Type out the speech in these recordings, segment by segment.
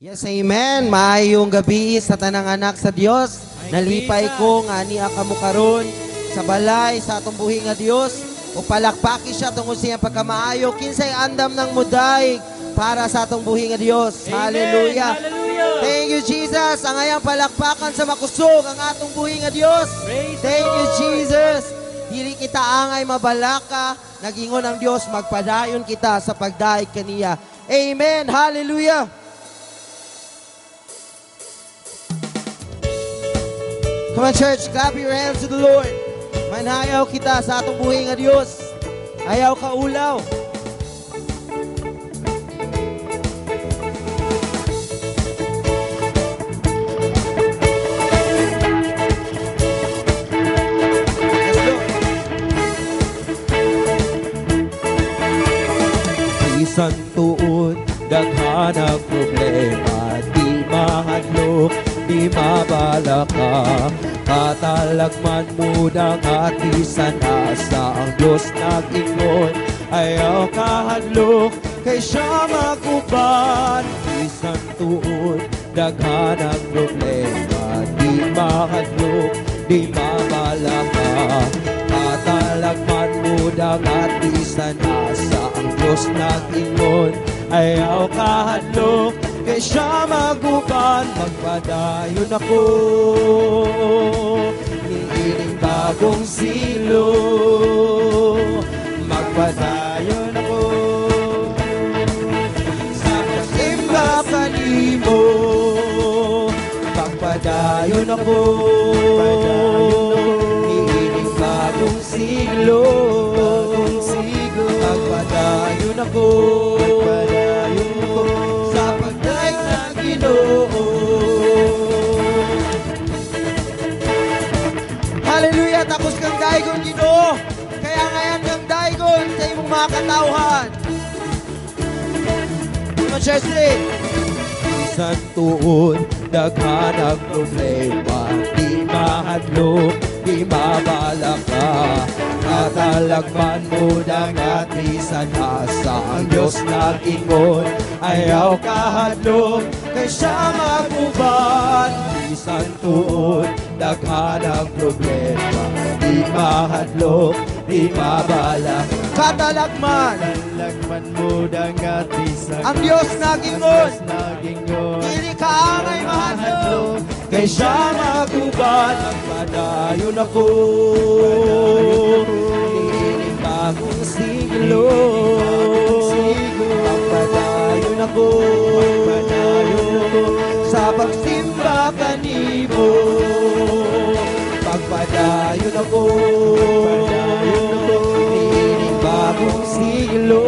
Yes, amen. Maayong gabi sa tanang anak sa Dios. Nalipay ko nga ni akamo karon sa balay sa atong buhi nga Dios. O palakpaki siya tungod siya pagkamaayo kinsay andam ng muday para sa atong buhi nga Dios. Hallelujah. Hallelujah. Thank you, Jesus. Ang ayang palakpakan sa makusog ang atong buhi nga Dios. Praise Thank the you, Lord. Jesus. Dili kita angay mabalaka, nagingon ang Dios magpadayon kita sa pagdaig kaniya. Amen. Hallelujah. Come on, church, clap your hands to the Lord. Manayaw kita sa atong buhay nga Diyos. Ayaw ka ulaw. Let's go. Bisan tuon, daghan ang problema, di mahadlok, di mabalaka. Katalagman mo ng atisan asa ang Diyos nag-ingon. Ayaw kahadlok, kay siya maguban. Bisan tuon, daghan ang problema, di mahadlok, di mabalaka. Katalagman mo ng atisan asa ang Diyos nag-ingon. Ayaw kahadlok, kay siya maguban. Magpadayon ako niining bagong silo. Magpadayon ako sa pasimba kanimo. Magpadayon ako niining bagong siglo. Magpadayon ako sa pagdaig ng Ginoo. Hallelujah. Tapos kang daigon, Ginoo. Kaya ngayon kang daigon sa imong mga katauhan. Come on, church, today. Bisan tuon, daghan ang problema, di mahadlok, di mabalaka. Katalagman mo dangatisan asa ang Diyos nag-ingon. Ayaw kahadlok, kay siya maguban. Bisan tuon, daghan ang problema, di mahadlok, di mabalaka. Katalagman. Katalagman mo dangatisan Ang Diyos nag-ingon. nag-ingon. Dili kaangay mahadlok. Kay siya maguban, magpadayon ako niining bagong siglo. Magpadayon ako sa pagsimba kanimo. Magpadayon ako niining bagong siglo.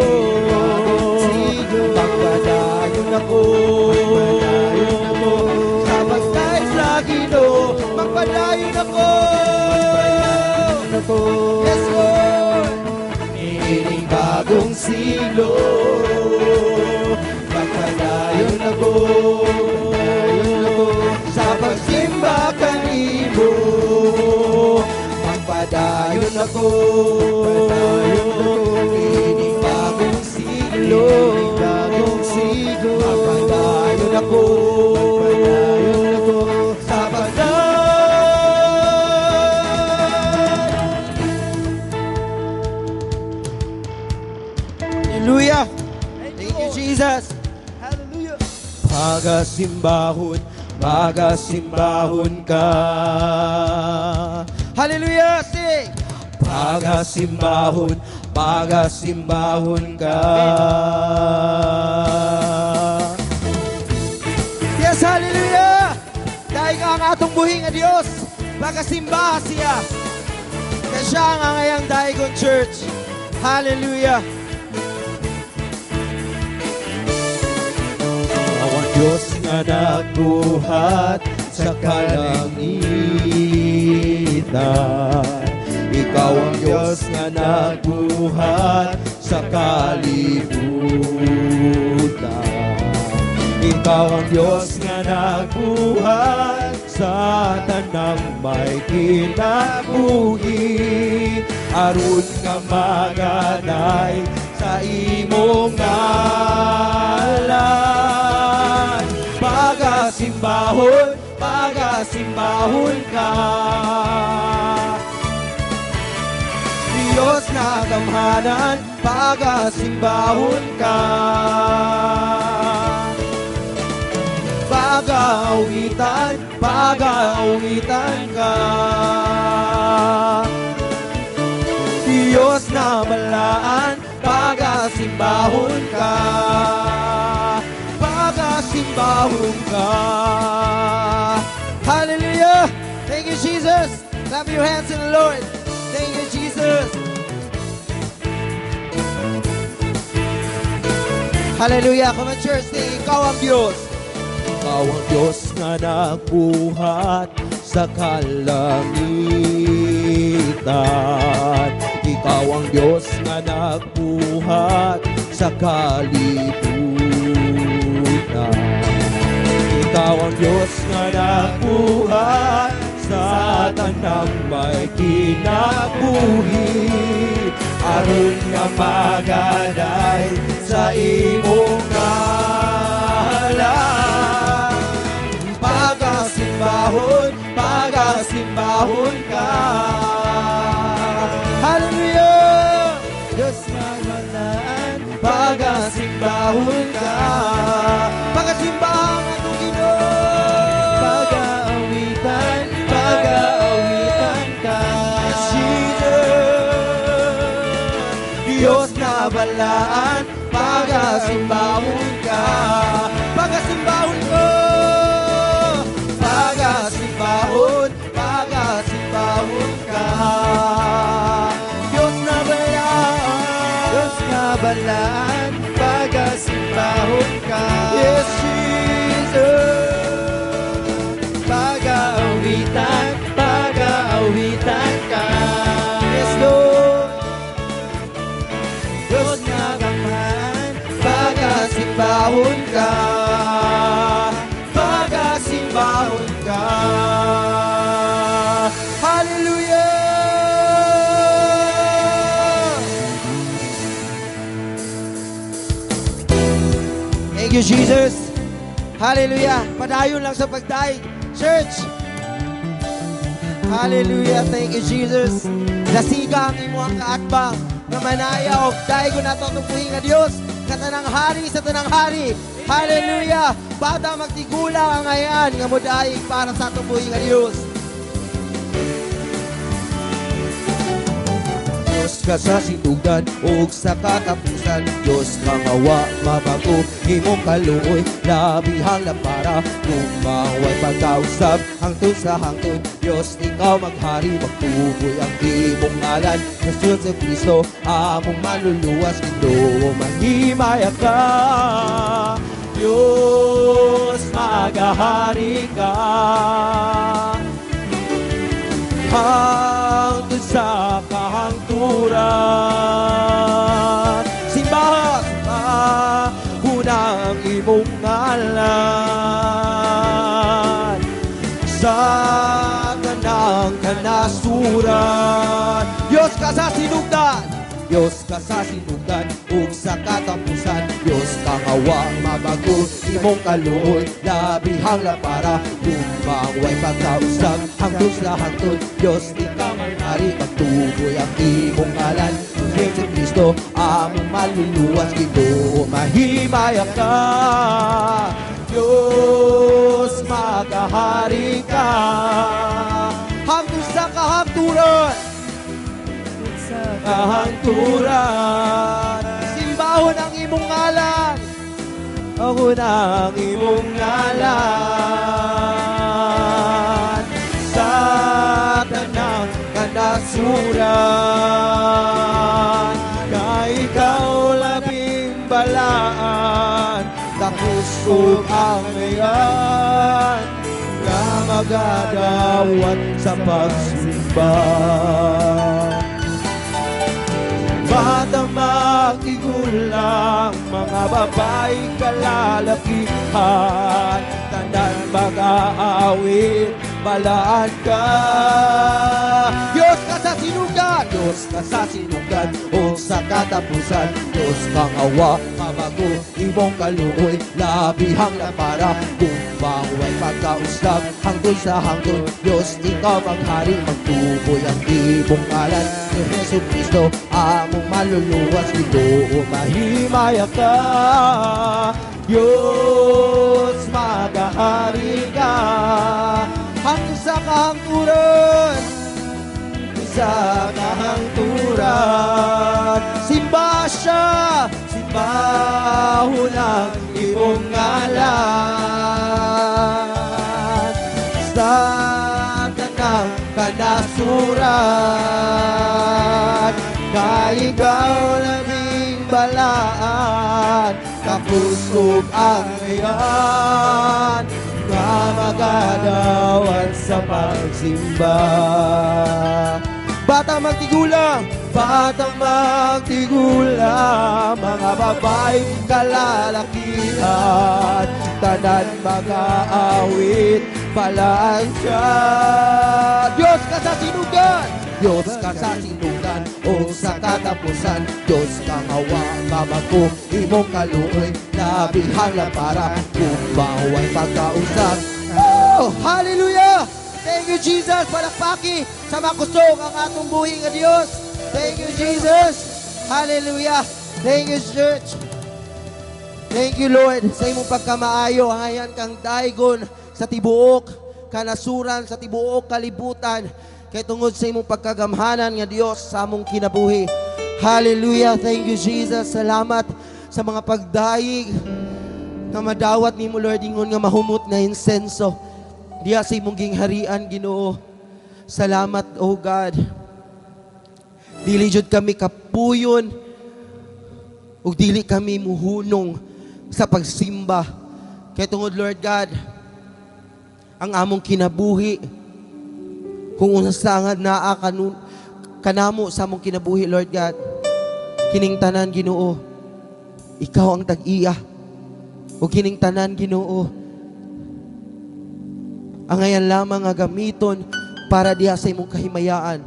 Magpadayon ako sa pagdaig sa Ginoo. Magpadayon ako. Yes, Yes, Lord. niining bagong siglo. Magpadayon ako sa pagsimba kanimo. Magpadayon ako niining bagong siglo. Magpadayon ako sa pagdaig. Hallelujah. Thank you, Jesus. Hallelujah. Pagasimbahon, pagasimbahon ka. Hallelujah. Sing. Pagasimbahon, pagasimbahon ka. Yes, hallelujah. Dahil ka ang atong buhi nga Diyos. Pagasimba siya. Kaya siya ang angayang Daigon Church. Hallelujah. Ang Diyos nga nagbuhat sa kalangitan. Ikaw ang Diyos nga nagbuhat sa kalibutan. Ikaw ang Diyos nga nagbuhat sa tanang may kinabuhi. Aron ka maganay sa imong ngalan. pagasimbahon ka. Diyos na gamhanan, pagasimbahon ka. Pag-awitan, pag-awitan ka. Diyos na balaan, pagasimbahon ka. Pagasimbahon ka. Hallelujah! Thank you, Jesus! Clap your hands to the Lord. Thank you, Jesus! Hallelujah! Come on, church, sing, ikaw ang Diyos. Ikaw ang Diyos na nagbuhat sa kalangitan. Ikaw ang Diyos na nagbuhat sa kalibutan. Ikaw ang Diyos na nagbuhat sa tanang may kinabuhi. Aron nga magaday sa imong ngalan. Pagasimbahon, pagasimbahon ka. Hallelujah! Diyos na malaan, pagasimbahon ka. Pagkasimbahan atong Ginoo. Pag-aawitan, pag-aawitan ka. Diyos na balaan, pagasimbahon ka. Pagkasimbahon ko. Pagasimbahon, pagasimbahon ka. Diyos na balaan, Diyos na balaan, pagasimbahon ka. Yes, Jesus. Pag-aawitan, pag-aawitan ka. Yes, Lord. Diyos na gamhan, pagasimbahon ka. Pagasimbahon ka. Hallelujah! Thank you, Jesus. Hallelujah. Padayon lang sa pagdaig. Church. Hallelujah. Thank you, Jesus. Nasiga ang imo ang kaatbang na manaya o daig ko na ito tupuhin nga Diyos katanang hari sa tanang hari. Hallelujah. Bata magtigula ang ayan nga mudaig para sa tupuhin nga Diyos. Diyos ka sa sinugdan ug sa katapusan. Diyos kang awa mabago imong kaluoy. Labihang lapara kung maway pagkausap hangtod sa hangtod. Diyos ikaw maghari magtuboy ang imong ngalan. Jesus sa Kristo among manluluwas. Ginoo mahimaya ka. Diyos magahari ka. Hangtod sa kahangturan. Simbahan, unang imong ngalan. Sa tanang kanasuran. Diyos ka sa sinugdan. Diyos ka sa sinugdan ug sa katapusan. Diyos kang awa mabago imong kaluoy. Labihang lapara kung maway pagkausap hangtod sa hangtod. Diyos ikaw ang hari magtuboy ang imong ngalan. Jesus Kristo among maluluwas. Ginoo mahimaya ka. Diyos magahari ka. Hangtod sa kahangturan. Kahangturan. Simbahon ang imong ngalan. Ako na ang imong ngalan. Sa tanang kanasuran. Ka ikaw labing balaan. Takusog ang mayan. Na magadawat sa pagsimba. Bata makigulang, mga babae kalalakihan, tanan mag-aawit, balaan ka. Diyos ka sa sinugdan. Diyos ka sa sinugan o sa katapusan. Diyos kang awa, mabago, imong kaluoy, labihang lapara, kumaway pagkausap, hangtod sa hangtod. Diyos, ikaw ang hari, magtuboy ang ibong ngalan ni Jesu Cristo, among maluluwas, Ginoo, mahimaya ka. Diyos, magahari ka, hangtod sa kahangturan, sa kahangturan. Simba siya, simbahon ang iyong ngalan sa tanang kanasuran. Kaigaw naming balaan, kapusog ang ngayon, nga magadawan sa pagsimba. Batang magtigulang, batang magtigulang, mga babae kalalakihan, tanan mag-aawit, palaan siya. Diyos ka sa sinugan, Diyos ka sa sinugan, o sa katapusan. Diyos kang awa, mabago, imong kaluoy, labihang lapara, kumaway pagkausap. Oh, hallelujah! Thank you, Jesus. Palakpaki sa makusog ang atong buhi nga Diyos. Thank you, Jesus. Hallelujah. Thank you, church. Thank you, Lord, sa imong pagkamaayo. Hangayan kang daigon sa tibuok, kanasuran sa tibuok, kalibutan. Kay tungod sa imong pagkagamhanan nga Diyos sa among kinabuhi. Hallelujah. Thank you, Jesus. Salamat sa mga pagdaig na madawat nimo, Lord, ingon nga mahumot na insenso diya sa imong gingharian, Ginoo. Salamat, O God. Dili jud kami kapuyon ug dili kami muhunong sa pagsimba. Kay tungod, Lord God, ang among kinabuhi, kung unasangad naa kanamo sa among kinabuhi, Lord God, kining tanan, Ginoo, ikaw ang tag-iya. O kining tanan, Ginoo, ang ngayon lamang nga gamiton para diha sa imong kahimayaan.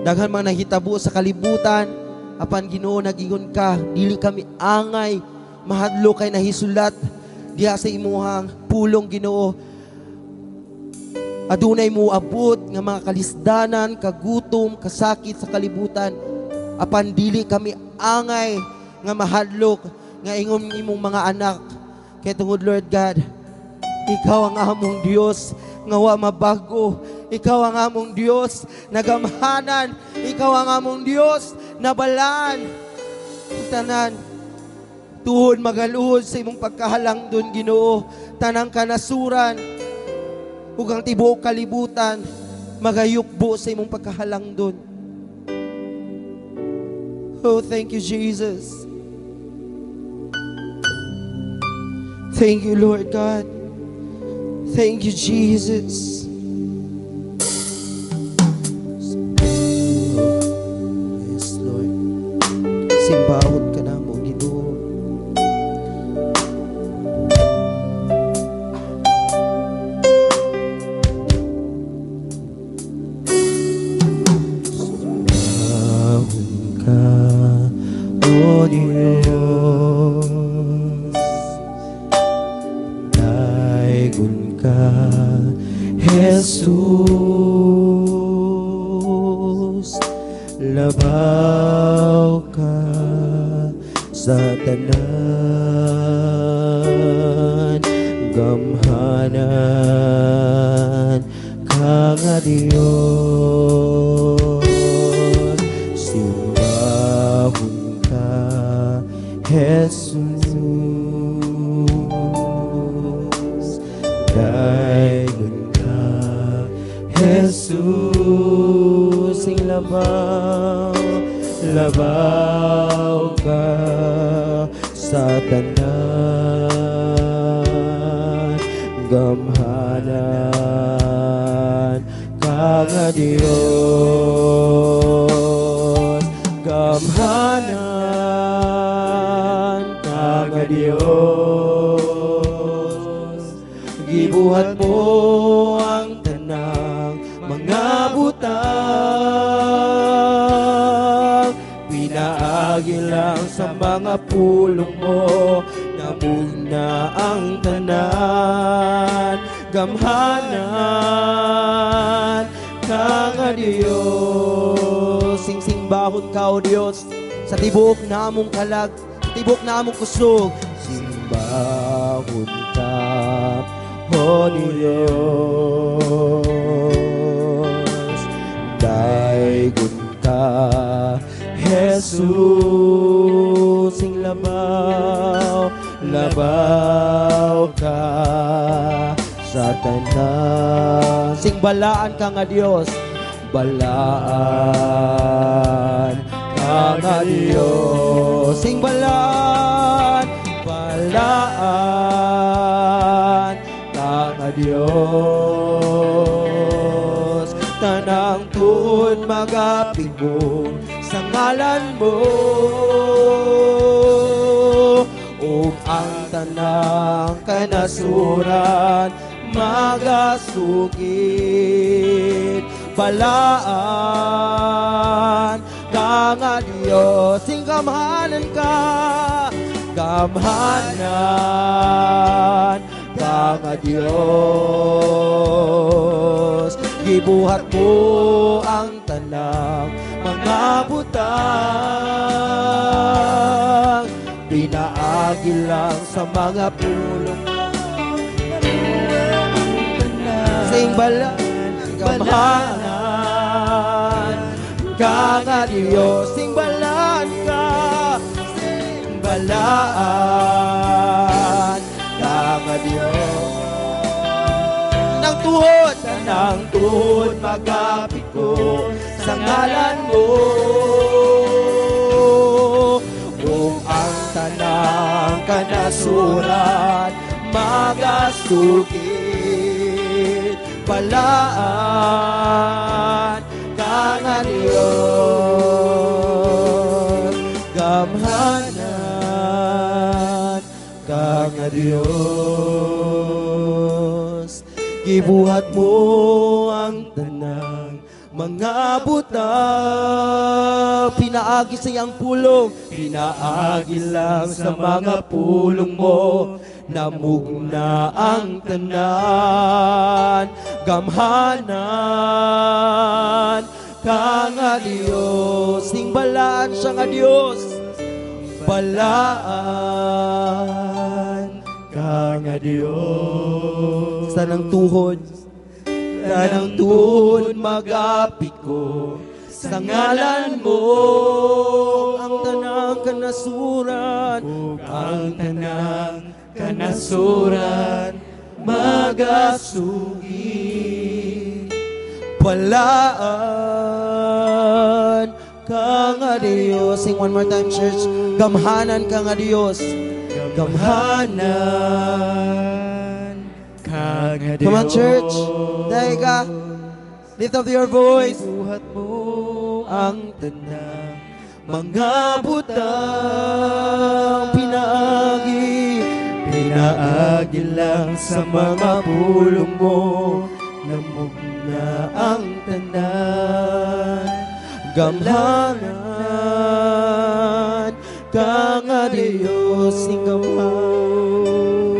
Daghan man nahitabo sa kalibutan, apan Ginoo nagingon ka, dili kami angay mahadlo kay nahisulat diha sa imuhang pulong, Ginoo. Adunay mo abot nga mga kalisdanan, kagutom, kasakit sa kalibutan, apan dili kami angay nga mahadlok nga ingon imong mga anak. Kaya tungod, Lord God, ikaw ang among Diyos nga wa mabago. Ikaw ang among Diyos na gamhanan. Ikaw ang among Diyos na balaan. Tanan, tuhod magaluhod sa imong pagkahalang doon, Ginoo. Tanang kanasuran, ug ang tibuok kalibutan, magayukbo sa imong pagkahalang doon. Oh, thank you, Jesus. Thank you, Lord God. Thank you, Jesus. Yes, Lord. Simbawot ka na mo, Ginoo. Simbawot ka, O Diyos. Jesus, labaw ka sa tanan, gamhanan ka nga Dios. Simbahon ka, Jesus, dayon ka, Jesus, sing labaw, labaw ka sa tanan, gamhanan ka nga Dios. Gamhanan ka nga Dios, gibuhat mo ang tanang mga buti Pinaagi lang sa mga pulong mo, namugna ang tanan. Gamhanan ka nga Dios. Sing-sing bahon ka, O Dios, sa tibuok na among kalag, sa tibuok na among kusog. Simbahon ka, O Diyos. Daigon ka, Jesus. Sing labaw, labaw ka sa tanan. Sing balaan ka nga Dios, Balaan ka nga Diyos. sing balaan, Balaan ka nga Diyos. Tanang tuod magapig mo sa ngalan mo, ug ang tanang kanasuran magasugid. Balaan ka nga Diyos, sing gamhanan ka, gamhanan ka nga Diyos. Gibuhat mo ang tanang mga butang, pinaagi lang sa mga pulong mo. sing balaan, Gamhanan ka nga Diyos, sing balaan ka, sing balaan ka nga Diyos. ng tuhod, Tanang tuod magapit ko sa ngalan mo, kung ang tanang kanasuran magasugid. Balaan ka nga Diyos, gamhanan ka nga Diyos. Gibuhat mo ang tanang mga butang, pinaagi sa iyang pulong, pinaagi lang sa mga pulong mo, namugna ang tanan. Gamhanan ka nga Diyos, sing balaan siya nga Dios, balaan ka nga Diyos. tanang tuhod, Tanang tuod magapit ko sa ngalan mo, ang tanang kanasuran, ang tanang kanasuran magasugid. Balaan ka nga Diyos. sing one more time church, gamhanan ka nga Dios. Gamhanan ka nga Diyos. Come on church, dahil ka, lift up your voice. Buhat mo ang tanang mga butang, pinaagi lang sa mga pulong mo, namugna ang tanan. Gamhanan ka nga Diyos, sing gamhan.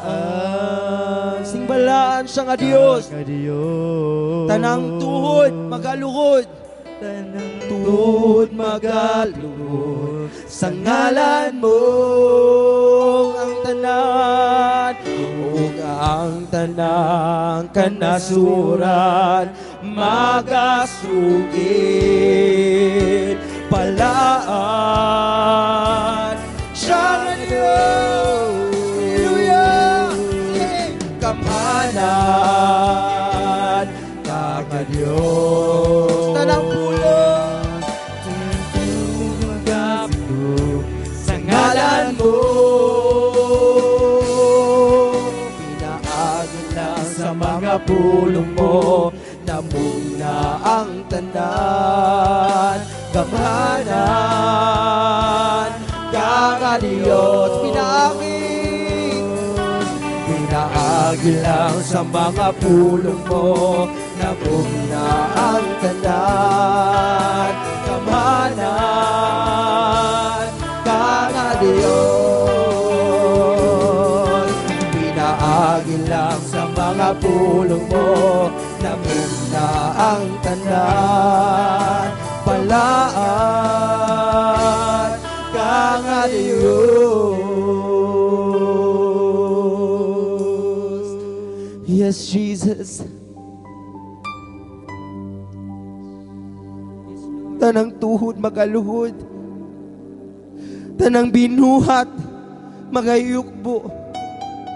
Balaan, Sing balaan siya nga Dios, ka Diyos. tanang tuhod, magalugod, Tanang tuhod magalugod sa ngalan mo, ang tanan, ug ang tanang kanasuran magasugid. Balaan siya nga Diyos. Hallelujah! Kamhanan ka nga Diyos. tanang pulong, sa ngalan mo, pinaagi lang sa mga pulong mo, namugna ang tanan. Gamhanan ka nga Diyos, pinaagi lang sa mga pulong mo, namugna ang tanan. pagkagamhanan ka nga Diyos. Pinaagi lang sa mga pulong mo, namuna ang tanan, palaan ka nga Diyos. Yes, Jesus. Tanang tuhod magaluhod, tanang binuhat magayukbo,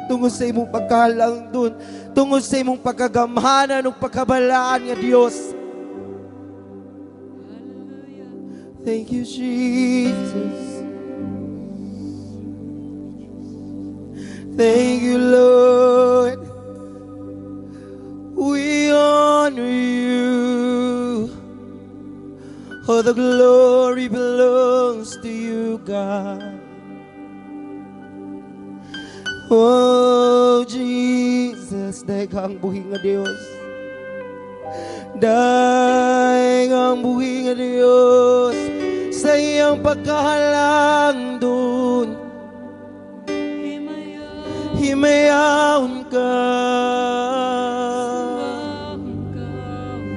tungod sa imong pagkalang dun, tungod sa imong pagkagamhanan ug pagkabalaan nga Dios. Thank you, Jesus. Thank you, Lord. We honor you. All the glory belongs to you, God. Oh, Jesus, dahil kang buhi nga Diyos. Dahil kang buhi nga Diyos, sa iyang pagkahalang dun, himayaon ka.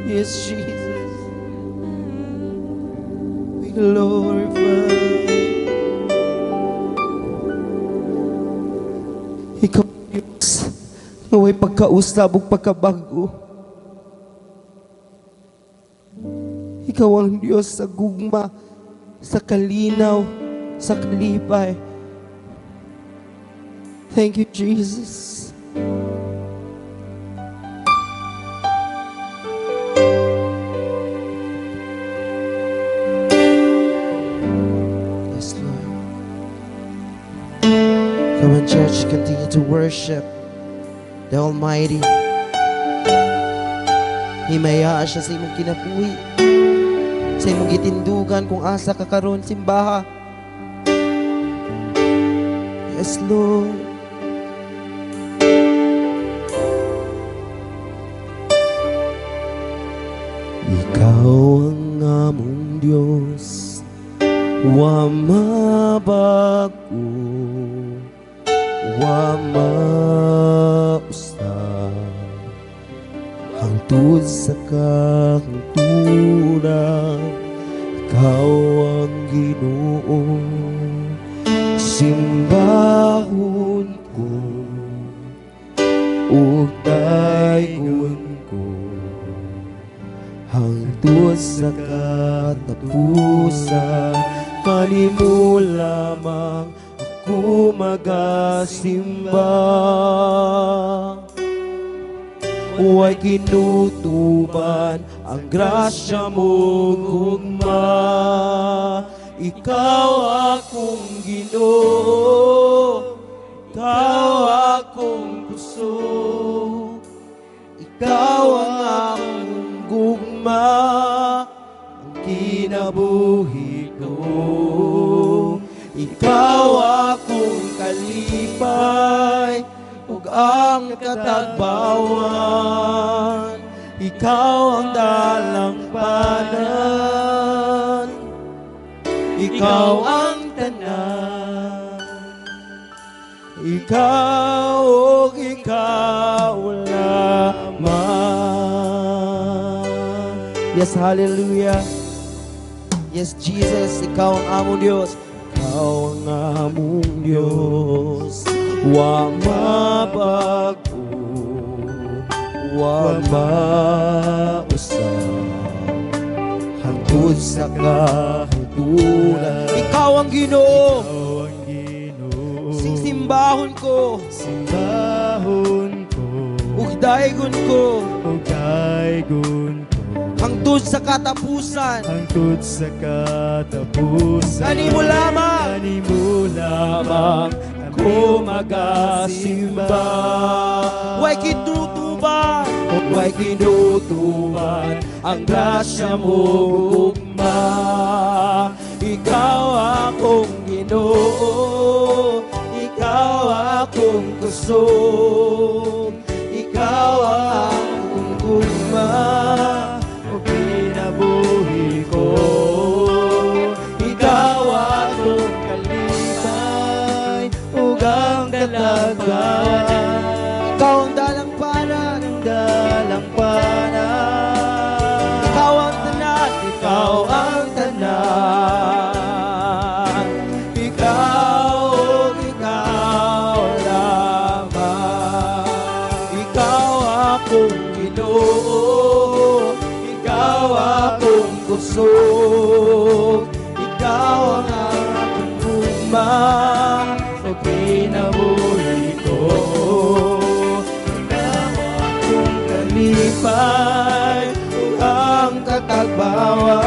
Yes, Jesus. Glorify. Ikaw, Diyos, naway pagkausab ug pagkabago. Ikaw ang Diyos sa gugma, sa kalinaw, sa kalipay. Thank you, Jesus. Come on, church, continue to worship the Almighty. Himaya siya sa imong kinabuhi, sa imong gitindugan kung asa ka karon simbaha. Yes, Lord. Ikaw ang among Diyos, wa mabago, wa mausap, hangtod sa kahangturan. Ikaw ang Ginoo, simbahon ko, ug dayon ko, hangtod sa katapusan. Kanimo lamang ako magasimba, huwag kinutuban ang grasya mo gugma. Ikaw akong Ginoo, ikaw akong puso, ikaw ang akong gugma, ang kinabuhi ko. Ikaw akong kalipay, ug ang katagbawan. Ikaw ang dalangpanan, ikaw ang tanan. Ikaw ug ikaw lamang. Yes, hallelujah. Yes, Jesus, ikaw ang among Diyos. Ikaw ang among Diyos, wa mabago, wa mausap, hangtod sa kahangturan. Ikaw ang Ginoo, simbahon ko, ug daygon ko, hangtod sa katapusan. Kanimo lamang ako magasimba. Huwag kinutuban ang grasya mo gugma. Ikaw akong Ginoo, ikaw akong kusog, ikaw ang akong gugma, o kinabuhi ko. katagbawan. Ikaw ang dalampanan, Dalampanan, ikaw ang tanan, ikaw ang tanan, ikaw lamang. Ikaw akong Ginoo, ikaw akong kusog, ikaw ang aking tugma sa kinabuhi ko. Ikaw akong kalipay, ang katagbawan.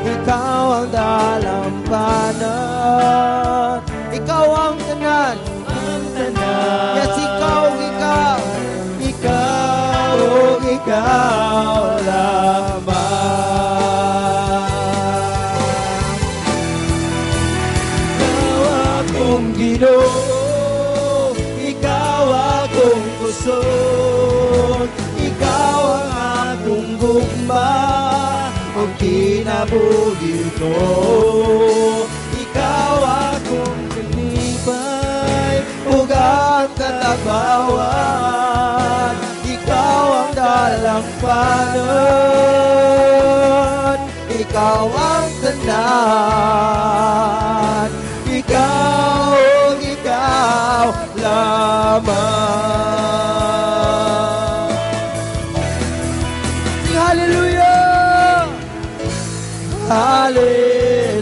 Ikaw ang dalampanan, ikaw ang tanan. ang tanan. Yes, ikaw, ikaw. Ikaw lamang. Ikaw akong Ginoo, ikaw akong kusog, ikaw ang akong gugma, ang kinabuhi ko. Ikaw akong kalipay, ug ang katagbawan. Ikaw ang dalampanan, ikaw ang tanan, ikaw lamang. Sing hallelujah! Hallelujah,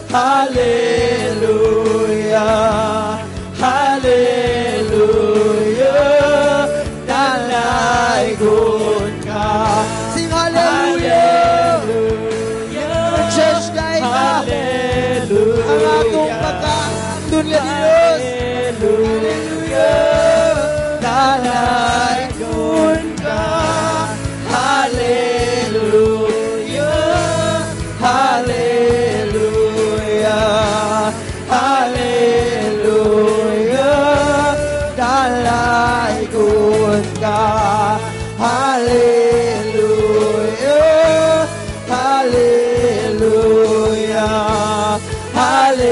hallelujah, hallelujah. Nalaygon ka. Sing hallelujah! Church kahit na Hallelujah. ang atong pagkaandun nga Diyos. Hallelujah. Nalaygon ka. Hallelujah. Hallelujah. Hallelujah. Nalaygon ka. Hallelujah. Hallelujah. Hallelujah.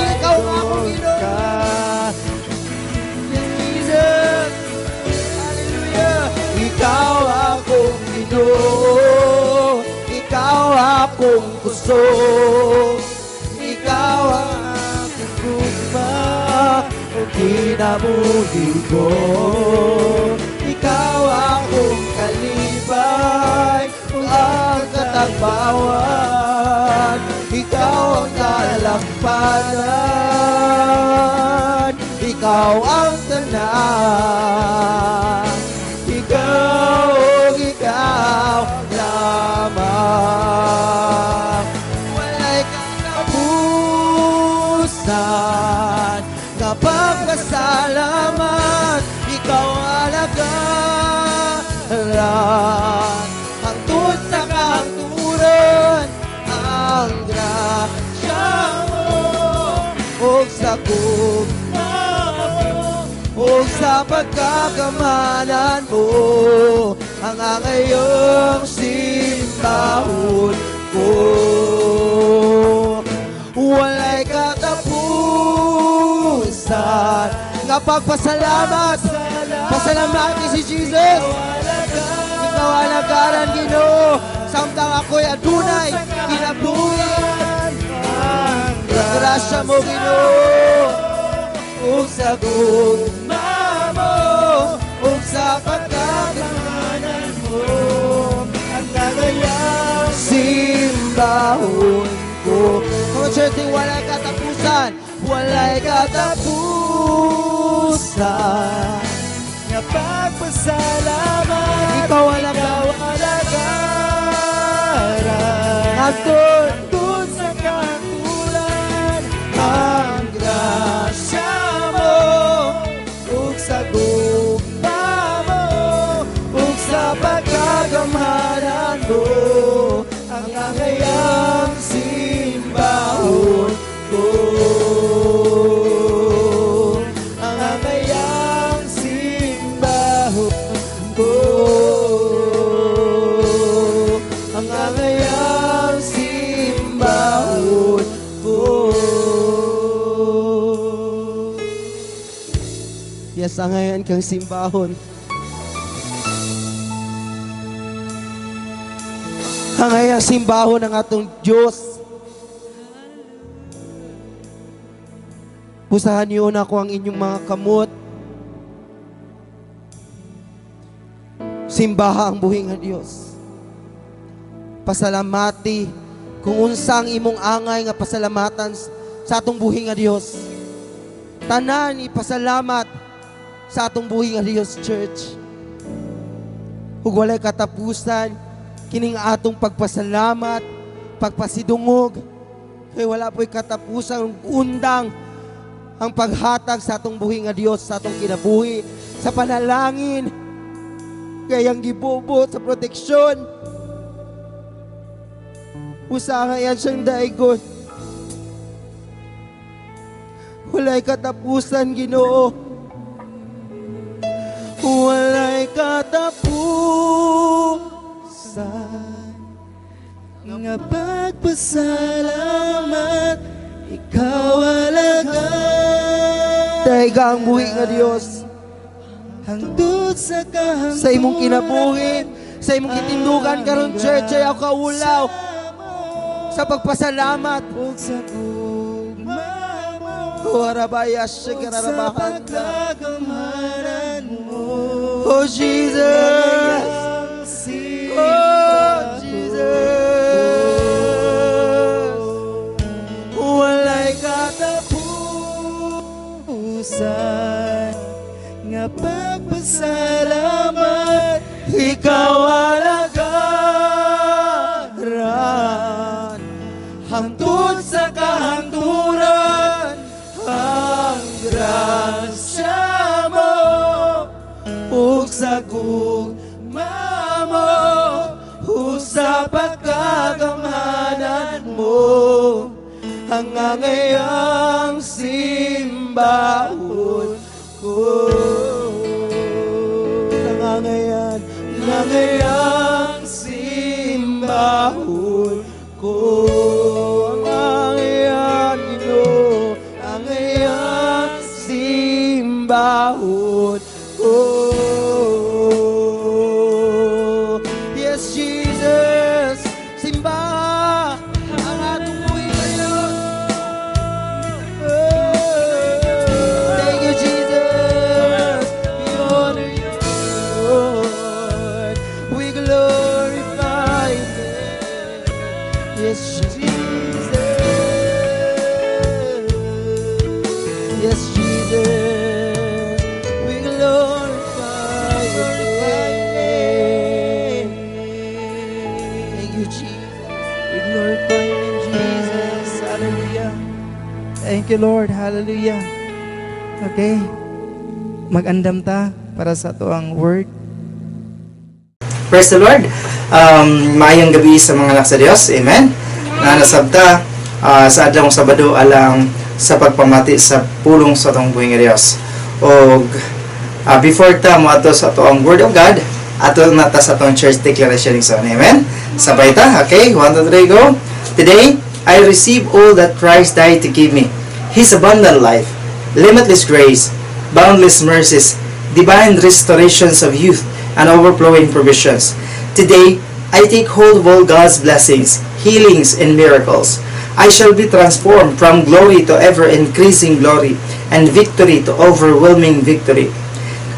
Ikaw ang akong Nalaygon ka. Jesus. Hallelujah. Ikaw akong Ginoo, ikaw akong kusog, ikaw ang aking gugma, o kinabuhi ko. Ikaw akong kalipay, ang katagbawan. Ikaw ang dalampanan, ikaw ang tanan, ikaw lamang. Wala'y katapusan kapag pasalamat, ikaw alagaran hangtod sa kahangturan. Ang grasya mo o sa gugma mo o sa pagkakamanan mo, ang ngayong simbahon ko. Wala'y katapusan nga pagpasalamat. Pasalamatan si Jesus. Ikaw alagaran, Ginoo, samtang ako'y adunay kinabuhi. Grasya mo, Ginoo, ug sa gugma mo, ug sa pagkakamanan mo, ang nagayang simbahon ko. Mga church, wala'y katapusan. Wala'y katapusan nga pagpasalamat. Ikaw alagaran. Hangtod sa kahangturan, ang grasya mo ug sa gugma mo, ug sa pagkagamhanan mo, ang angayang simbahon ko. Ang angayang simbahon ko. Ang angayang simbahon Sangayan kang simbahon. Hangayan simbahon ng atong Diyos. Pusahan niyo na ko ang inyong mga kamot. Simbaha ang buhi nga Dios. Pasalamati kung unsang imong angay nga pasalamatan sa atong buhi nga Dios. Tanan ipasalamat sa atong buhi nga Dios, church. Ug walay katapusan kining atong pagpasalamat, pagpasidungog. Kay wala po'y katapusan undang ang paghatag sa atong buhi nga Dios, sa atong kinabuhi, sa panalangin, kayang gibubot sa proteksyon. Usaha yan siyang daigon. Walay katapusan, Ginoo. Walay katapusan nga pagpasalamat, ikaw alaga. Daiga ang buhi nga Dios. Hangtod sa kahangturan, sa imong kinabuhi, sa imong kitindugan karon, church, ay ako kaulaw sa pagpasalamat. Ug sa Warabaya Shigararabahan Oh Jesus, oh Jesus, walay katapusan nga pagpasalamat, ikaw alagaran hangtod sa kahangturan. Ang grasya mo ug sa gugma mo ug sa pagkagamhanan mo, hangangayang simbahon ko. Nangangayang simbahon ko. Simbahon ko. Yes, Jesus, simba ang atong buhay ngayon. Thank you, Jesus. We honor you, Lord. We glorify you. Yes, Jesus. Yes, Jesus. Thank you, Lord. Hallelujah. Okay. Mag-andam ta para sa tuang word. Praise the Lord. Maayong gabi sa mga anak sa Diyos. Amen. Na nasabta sa adlong Sabado alang sa pagpamati sa pulong sa atong buhing Diyos. O before ta mo ato sa tuang Word of God, ato na ta sa tuang church declaration son. Amen. Sabay ta. Okay. 1, 2, 3, go. Today, I receive all that Christ died to give me. His abundant life, limitless grace, boundless mercies, divine restorations of youth, and overflowing provisions. Today, I take hold of all God's blessings, healings, and miracles. I shall be transformed from glory to ever-increasing glory, and victory to overwhelming victory.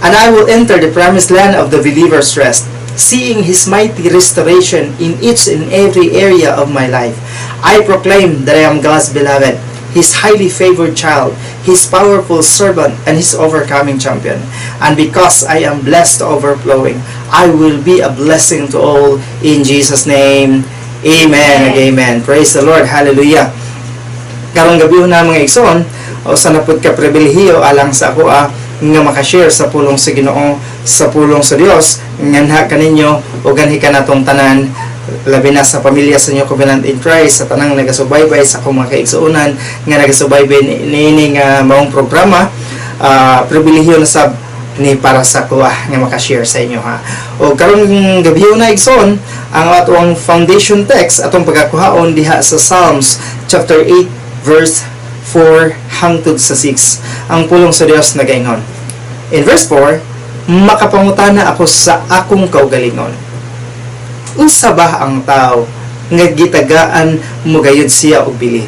And I will enter the promised land of the believer's rest, seeing His mighty restoration in each and every area of my life. I proclaim that I am God's beloved, His highly favored child, His powerful servant, and His overcoming champion. And because I am blessed to overflowing, I will be a blessing to all. In Jesus' name, amen and amen. Praise the Lord. Hallelujah. Karong gabi na mga igsoon, o sa napod ka pribilehiyo alang sa ako nga makashare sa pulong sa Ginoo, sa pulong sa Dios, nganha kaninyo o ganhi ka natong tanan, labi na sa pamilya sa inyo covenant in Christ, sa tanang nagasubaybay sa akong mga kaigsuunan nga nagasubaybay ni nga maong programa. Pribilehiyo na sab ni para sa kuha nga makashare sa inyo ha. O karong gabi na igsoon ang atong foundation text atong pagakuhaon diha sa Psalms chapter 8 verse 4 hangtod sa 6. Ang pulong sa Dios nagaingon. In verse 4, makapangutana ako sa akong kaugalingon. Unsa ba ang tao nga gitagaan mo gayud siya og bili?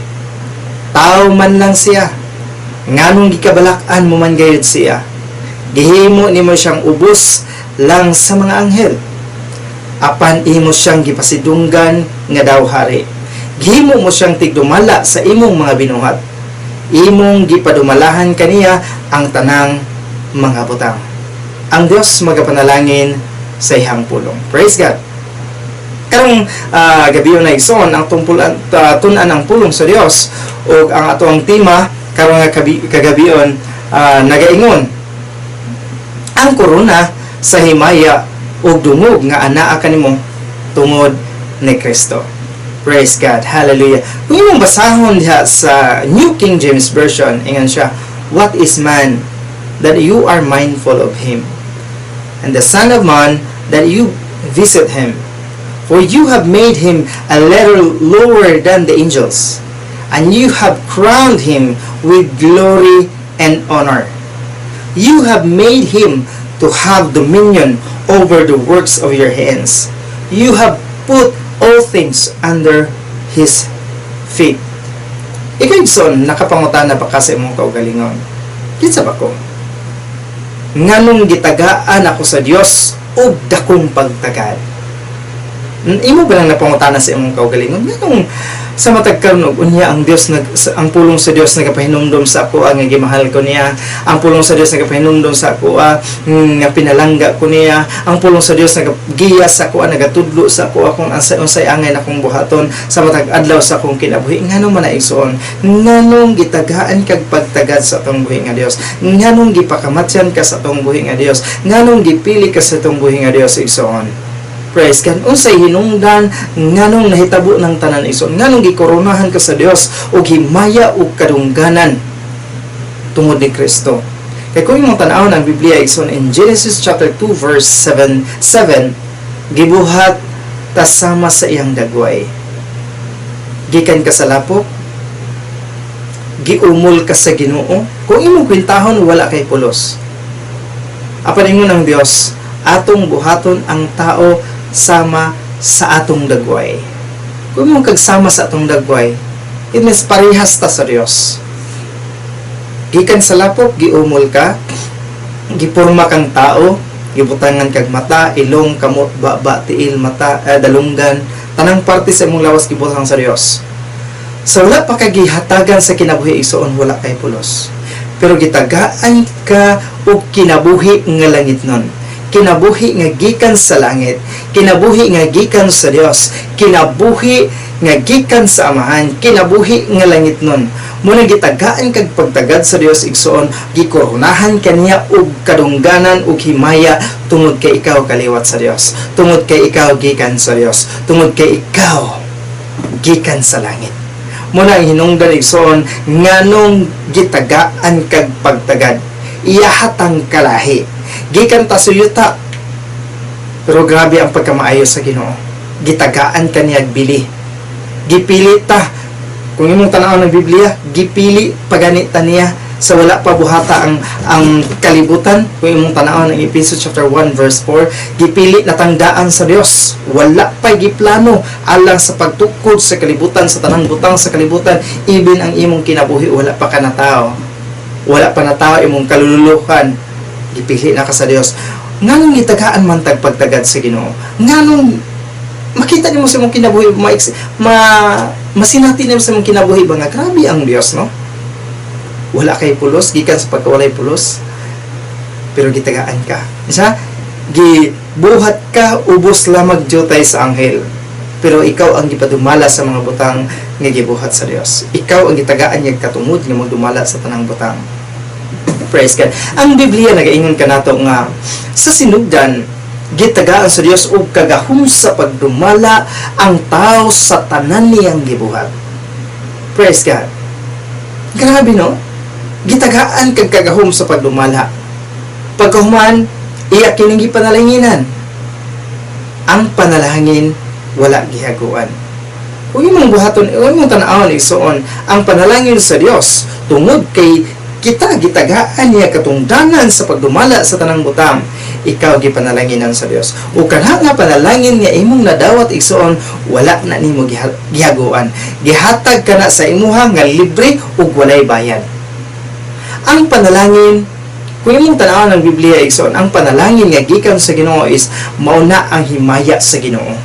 Tao man lang siya. Nganong gikabalak-an mo man gayud siya? Gihimo nimo siyang ubos lang sa mga anghel. Apan imo siyang gipasidunggan nga daw hari. Gihimo mo siyang tigdumala sa imong mga binuhat. Imong gipadumalahan kaniya ang tanang mga butang. Ang Dios magapanalangin sa ihang pulong. Praise God. Karong gabi na igsoon ang tun-an ang pulong sa Dios ug ang atong tema karong nga kagabion nagaingon ang korona sa himaya ug dungog nga anaa kanimo tungod ni Kristo. Praise God. Hallelujah. Kung imong basahon diha sa New King James Version, ingon siya, "What is man that you are mindful of him, and the Son of Man that you visit him? For you have made him a little lower than the angels, and you have crowned him with glory and honor. You have made him to have dominion over the works of your hands. You have put all things under his feet." Ikaw son, nakapangutana pa kasi mong kaugalingon. Kitsa ba ko? Nganong gitagaan ako sa Dios ug dakong pagtagad. Imo ba lang napangutana sa imong kaugalingon? Nganong sa matag karon og unya ang Dios ang pulong sa Dios nagapahinumdom sa ako nga gimahal ko niya. Ang pulong sa Dios nagapahinumdom sa ako nga pinalangga ko niya. Ang pulong sa Dios nagagiya sa ako, nagatudlo sa ako akong unsay angay na akong buhaton sa matag adlaw sa akong kinabuhi. Nganong man naigsoon? Nganong gitagaan kag pagtagad sa atong buhi nga Dios? Nganong gipakamatyan ka sa atong buhi nga Dios? Nganong gipili ka sa atong buhi nga Dios igsoon? Praise God. Unsay hinungdan nganong nahitabo ng tanan ison, nganong gikoronahan ka sa Dios ug himaya ug kadungganan tungod ni Kristo. Kay kung imong tan-awon ang Biblia ison in Genesis chapter 2 verse 7, gibuhat ta sama sa iyang dagway. Gikan ka sa lapok, giumol ka sa Ginoo. Kung imong kwintahon wala kay pulos. Apan ingon ang Dios, atong buhaton ang tao sama sa atong dagway. Kung mong kagsama sa atong dagway, it means parehas ta sa Dios. Gikan sa lapok, giumol ka, giporma kang tao, gibutangan kag mata, ilong, kamot, baba, tiil, mata, dalunggan, tanang parte sa imong lawas gibutang sa Dios. So wala pa kay gihatagan sa kinabuhi igsoon, wala kay pulos. Pero gitagaan ka og kinabuhi nga langit nun. Kinabuhi nga gikan sa langit, kinabuhi nga gikan sa Dios, kinabuhi nga gikan sa Amahan, kinabuhi nga langit nun. Muna gitagaan kag pagtagad sa Dios igsoon, gikoronahan kaniya og kadungganan ug himaya tungod kay ikaw kaliwat sa Dios, tungod kay ikaw gikan sa Dios, tungod kay ikaw gikan sa langit. Muna ang hinungdan igsoon nganong gitagaan kag pagtagad, iyahatang kalahi. Gikan ta suyuta, pero grabe ang pagkamaayo sa Ginoo. Gitagaan kaniyag bili. Gipili ta. Kung imong tanaw ng Biblia, gipili pagani ta niya sa wala pa buhata ang kalibutan. Kung imong tanaw ng Ephesians chapter 1 verse 4, gipili natangdaan sa Dios. Wala pa giplano alang sa pagtukod sa kalibutan, sa tanang butang sa kalibutan, even ang imong kinabuhi wala pa ka na tao. Wala pa na tao imong kalululuhan. Ipili na ka sa Dios. Nganong gitagaan man tag pagtagad sa Ginoo? Nganong makita nimo sa imong kinabuhi, masinati nimo sa imong kinabuhi ba nga grabe ang Dios, no? Wala kay pulos, gikan sa pagkawalay pulos, pero gitagaan ka. Isa, gibuhat ka ubos lamang jutay sa anghel. Pero ikaw ang gipadumala sa mga butang nga gibuhat sa Dios. Ikaw ang gitagaan niya katungod nga magdumala sa tanang butang. Praise God. Ang Biblia nagaingon kanato nga sa sinugdan gitagaan sa Dios og kagahom sa pagdumala ang tao sa tanan niyang gibuhat. Praise God. Grabe no? Gitagaan kag kagahom sa pagdumala. Pagkahuman, iya kining gipanalanginan. Ang panalangin wala gihaguan. Kung imong buhaton, imong tan-awon igsoon ang panalangin sa Dios tungod kay kita gitagaan niya katungdanan sa pagdumala sa tanang butang, ikaw gipanalanginan sa Dios. O kana nga panalangin nga imong nadawat igsoon, wala na nimo gihaguan. Gihatag kana sa imuha nga libre ug walay bayad. Ang panalangin, kung imong tanawan ng Biblia igsoon, ang panalangin nga gikan sa Ginoo is mauna ang himaya sa Ginoo.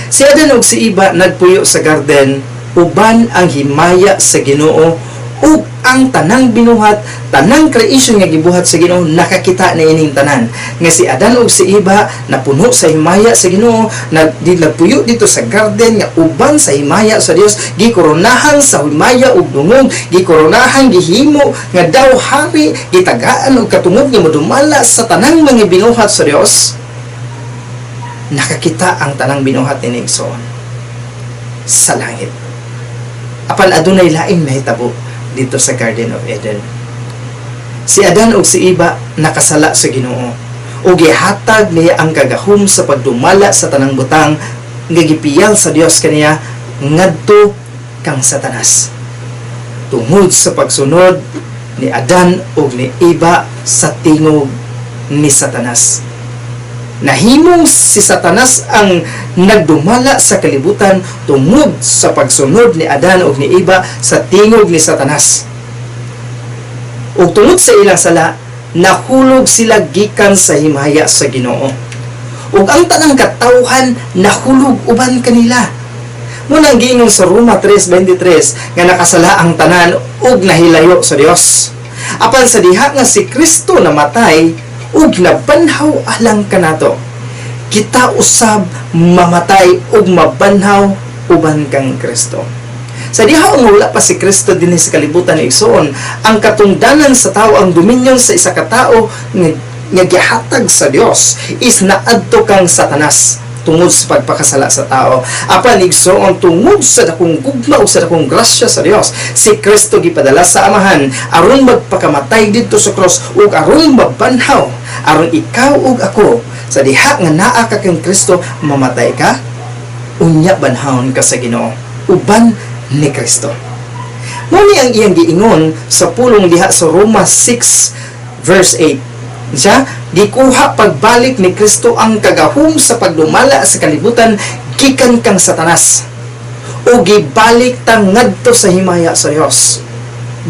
Si Adan ug si Eva nagpuyo sa garden, uban ang himaya sa Ginoo ug ang tanang binuhat, tanang creation nga gibuhat sa Ginoo nakakita na ining tanan. Nga si Adan ug si Eva napuno sa himaya sa Ginoo, nagpuyo dito sa garden nga uban sa himaya sa Dios, gikoronahan sa himaya ug dungog, gikoronahan gihimo nga daw hari, gitagaan og katungod nga modumala sa tanang mga binuhat sa Dios. Nakakita ang tanang binuhat ni igsoon sa langit. Apan adunay laing nahitabo dito sa Garden of Eden. Si Adan ug si Eva nakasala sa Ginoo ug gihatag niya ang kagahom sa pagdumala sa tanang butang nga gipiyal sa Dios kaniya ngadto kang Satanas. Tungod sa pagsunod ni Adan ug ni Eva sa tingog ni Satanas. Nahimong si Satanas ang nagdumala sa kalibutan tungod sa pagsunod ni Adan ug ni Eva sa tingog ni Satanas. Ug tungod sa ilang sala, nahulog sila gikan sa himaya sa Ginoo. Ug ang tanang katawhan nahulog uban kanila. Munang giingon sa Roma 3:23 nga nakasala ang tanan ug nahilayo sa Dios. Apan sa diha nga si Kristo namatay ug nabanhaw alang kanato, kita usab mamatay ug mabanhaw uban kang Kristo. Sa diha nga wala pa si Kristo dinhi sa kalibutan ni igsoon, ang katungdanan sa tao, ang dominyon sa isa ka tawo nga gihatag sa Dios is naadto kang Satanas tungod sa pagpakasala sa tao. Apan igsoon tungod sa dakong gugma ug sa dakong grasya sa Dios, si Kristo gipadala sa Amahan aron magpakamatay didto sa krus ug aron mabanhaw aron ikaw ug ako sa diha nga naa ka kang Kristo mamatay ka unya banhawon ka sa Ginoo uban ni Kristo. Muni ang iyang giingon sa pulong diha sa Roma 6 verse 8. Siya, gikuha pagbalik ni Kristo ang kagahom sa pagdumala sa kalibutan gikan kang Satanas o gibalik tang ngadto sa himaya sa Dios.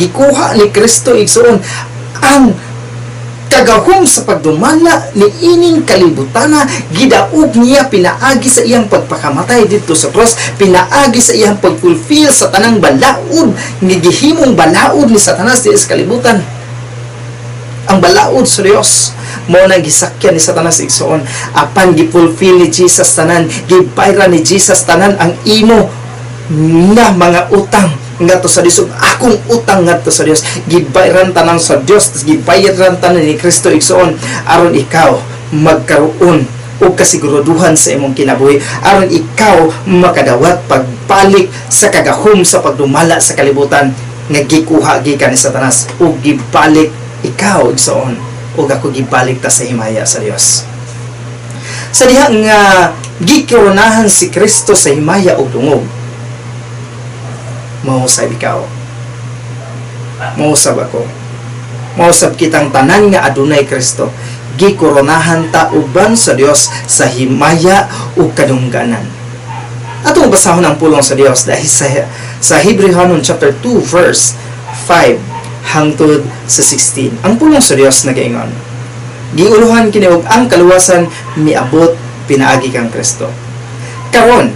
Gikuha ni Kristo igsoon ang kagahom sa pagdumala ni ining kalibutana, gidaog niya pinaagi sa iyang pagpakamatay dito sa cross, pinaagi sa iyang pagfulfill sa tanang balaod ni gihimong balaod ni Satanas di sa kalibutan. Ang balaod sa Dios mo nang gisakyan ni Satanas igsoon, apan gifulfill ni Jesus tanan, gibayra ni Jesus tanan ang imo na mga utang ngadto sa Dios, akong utang ngadto sa Dios, gibayran tanan sa Dios, gibayran tanan ni Kristo igsoon aron ikaw magkaroon og kasiguruduhan sa imong kinabuhi, aron ikaw makadawat pagbalik sa kagahom sa pagdumala sa kalibutan nga gikuha gikan ni Satanas ug gibalik ikaw igsoon ug ako gibalik ta sa himaya sa Dios. Sa diha nga gikoronahan si Kristo sa himaya ug dungog, mausab ikaw, mausab ako, mausab kitang tanan nga adunay Kristo, gikoronahan ta uban sa Dios sa himaya ug kadungganan. Atong basahon ang pulong sa Dios dahil sa Hebrehanon chapter 2 verse 5 hangtod sa 16. Ang pulong sa Dios nagaingon, giuluhan kini og ang kaluwasan miabot pinaagi kang Kristo. Karon,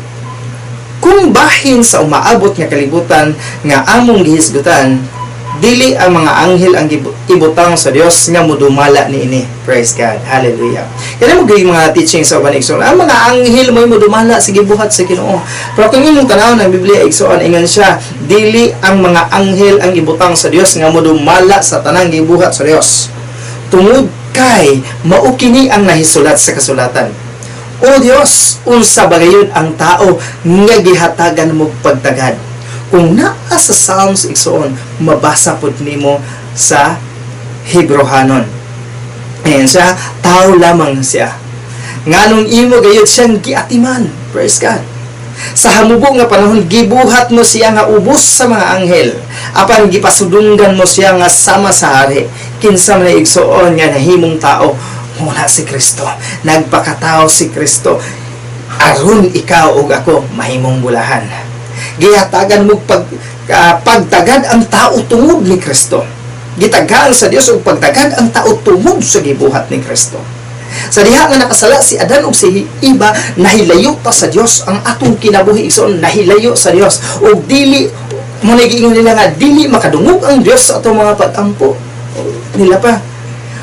kung bahin sa umaabot nga kalibutan nga among gihisgutan, dili ang mga anghel ang ibutang sa Dios nga modumala niini. Praise God. Hallelujah. Kaya mo gayong mga teaching sa uban igsoon, ang mga anghel mo modumala sa gibuhat sa Ginoo. Pero kung imong tanaw ng Biblia igsoon, ingon siya, dili ang mga anghel ang ibutang sa Dios nga modumala sa tanang gibuhat sa Dios. Tungod kay mao kini ang nahisulat sa kasulatan. O Dios, unsa bagayon ang tao nga gihatagan mo pagtagad. Kung naa sa Psalms igsoon, mabasa pod nimo sa Hebrehanon. Ayan siya, tao lamang siya. Nganong imo gayud siyang giatiman. Praise God. Sa hamubo nga panahon gibuhat mo siya nga ubos sa mga anghel. Apan gipasudunggan mo siya nga sama sa hari. Kinsa man igsuon nga nahimong tao, mula si Kristo. Nagpakatao si Kristo. Aron ikaw ug ako mahimong bulahan. Gihatagan mo pagtagad ang tao tungod ni Kristo. Gitagaan sa Dios og pagtagad ang tao tungod sa gibuhat ni Kristo. Sa diha nga nakasala si Adan ug si Eva, nahilayo pa sa Dios ang atong kinabuhi igsoon, nahilayo sa Dios ug dili mo nagiingon nila nga dili makadungog ang Dios sa atong mga pag-ampo nila pa.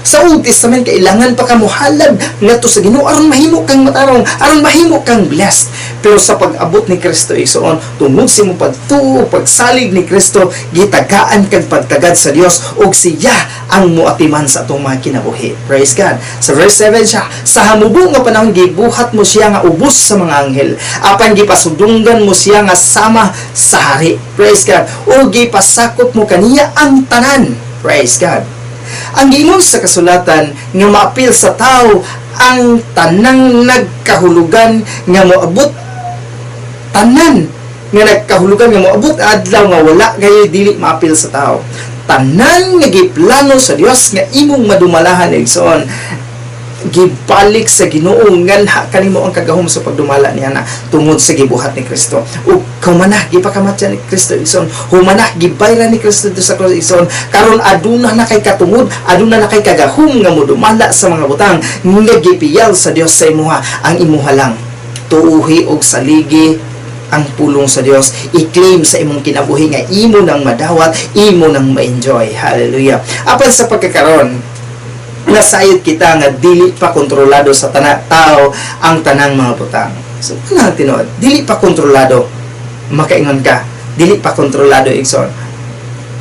Sa Old Testament kailangan pa ka mohalad ngadto sa Ginoo aron mahimo kang matarong, aron mahimo kang blessed. Pero sa pag-abot ni Kristo igsoon, tungod sa imong pagtuo, pagsalig ni Kristo, gitagaan kag pagtagad sa Dios ug siya ang muatiman sa atong mga kinabuhi. Praise God. Sa verse 7 siya, sa hamubo nga panahon gibuhat mo siya nga ubos sa mga anghel, apan gipasudunggan mo siya nga sama sa hari. Praise God. O gipasakop mo kaniya ang tanan. Praise God. Ang giingon sa kasulatan nga maapil sa tao ang tanang nagkahulugan nga moabot tanan nga nagkahulugan nga moabot adlaw nga wala gayoy dili maapil sa tao. Tanan nga giplano sa Dios nga imong madumalahan igsoon, gibalik sa Ginoo nganha kanimo ang kagahom sa pagdumala niya na tungod sa gibuhat ni Kristo. Ug humanah gipakamatyan ni Kristo igsoon, humanah gibayra ni Kristo sa krus igsoon, karon aduna na kay katungod, aduna na kay kagahom nga modumala sa mga butang nga gipiyal sa Dios sa imuha. Ang imuha lang tuuhi og saligi ang pulong sa Dios, i-claim sa imong kinabuhi nga imo nang madawat, imo nang ma-enjoy. Hallelujah. Apan sa pagkakaron, nasayod kita nga dili pa kontrolado sa tao ang tanang mga butang. So, ano tinuod? Dili pa kontrolado. Makaingon ka, dili pa kontrolado igsoon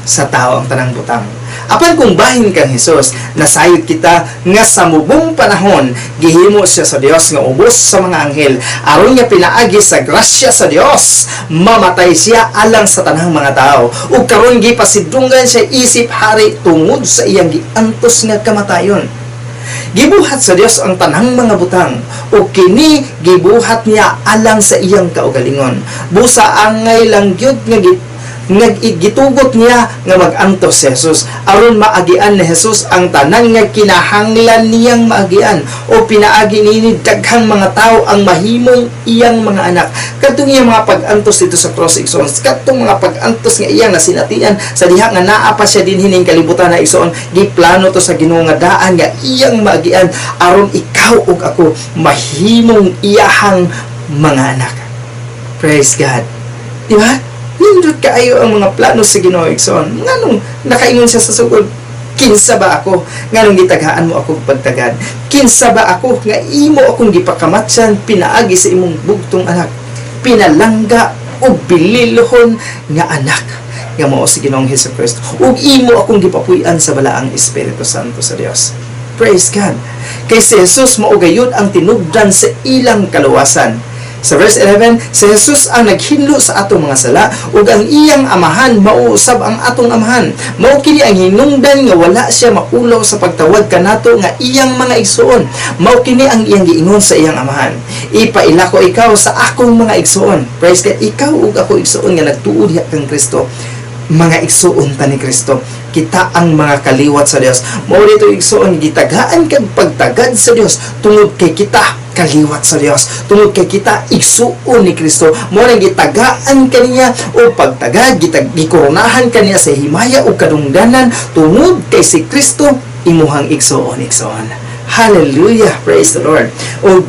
sa tao ang tanang butang. Apan kung bahin kang Hesus, nasayod kita nga sa mubong panahon gihimo siya sa Dios nga ubos sa mga anghel, aron nga pinaagi sa grasya sa Dios, mamatay siya alang sa tanang mga tao, ug karon gipasidunggan siya isip hari tungod sa iyang giantos nga kamatayon. Gibuhat sa Dios ang tanang mga butang, ug kini gibuhat niya alang sa iyang kaugalingon. Busa angay lang gyud nga gitugot niya nga mag-antos si Jesus aron maagian ni Jesus ang tanan nga kinahanglan niyang maagian, o pinaagi nini daghang mga tao ang mahimong iyang mga anak. Kadtong iyang mga pag-antos dito sa cross igsoon, kadtong mga pag-antos nga iyang nasinatian sa diha nga naa pa siya din hining kalibutan na igsoon, giplano to sa Ginoo nga daan nga iyang maagian aron ikaw ug ako mahimong iyahang mga anak. Praise God. Di ba? Nindot kaayo ang mga plano sa Ginoo igsoon. Nganong nakaingon siya sa sugod, kinsa ba ako nganong gitaghaan mo ako pagtagad? Kinsa ba ako nga imo akong gipakamatsan pinaagi sa imong bugtong anak, pinalangga o bililohon nga anak nga mao si Ginoong Hesukristo, ug imo akong gipapuy-an sa balaang Espiritu Santo sa Dios. Praise God. Kay si Jesus mao gayud ang tinubdan sa ilang kaluwasan. Sa verse 11, si Jesus ang naghinlo sa atong mga sala, ug ang iyang amahan mauusab ang atong amahan. Mao kini ang hinungdan nga wala siya maulaw sa pagtawag kanato nga iyang mga igsoon. Mao kini ang iyang giingon sa iyang amahan, ipaila ko ikaw sa akong mga igsoon. Praise God. Ikaw ug ako igsoon nga nagtuo diha kang Kristo, mga igsoon ta ni Kristo, kita ang mga kaliwat sa Dios. Mao dito igsoon gitagaan kag pagtagad sa Dios tungod kay kita kaliwat sa Dios, tungod kay kita igsuon ni Kristo. Mao nang gitagaan kaniya o pagtagad, gikoronahan kaniya sa himaya o kadungganan tungod kay si Kristo imuhang igsuon. Hallelujah. Praise the Lord. O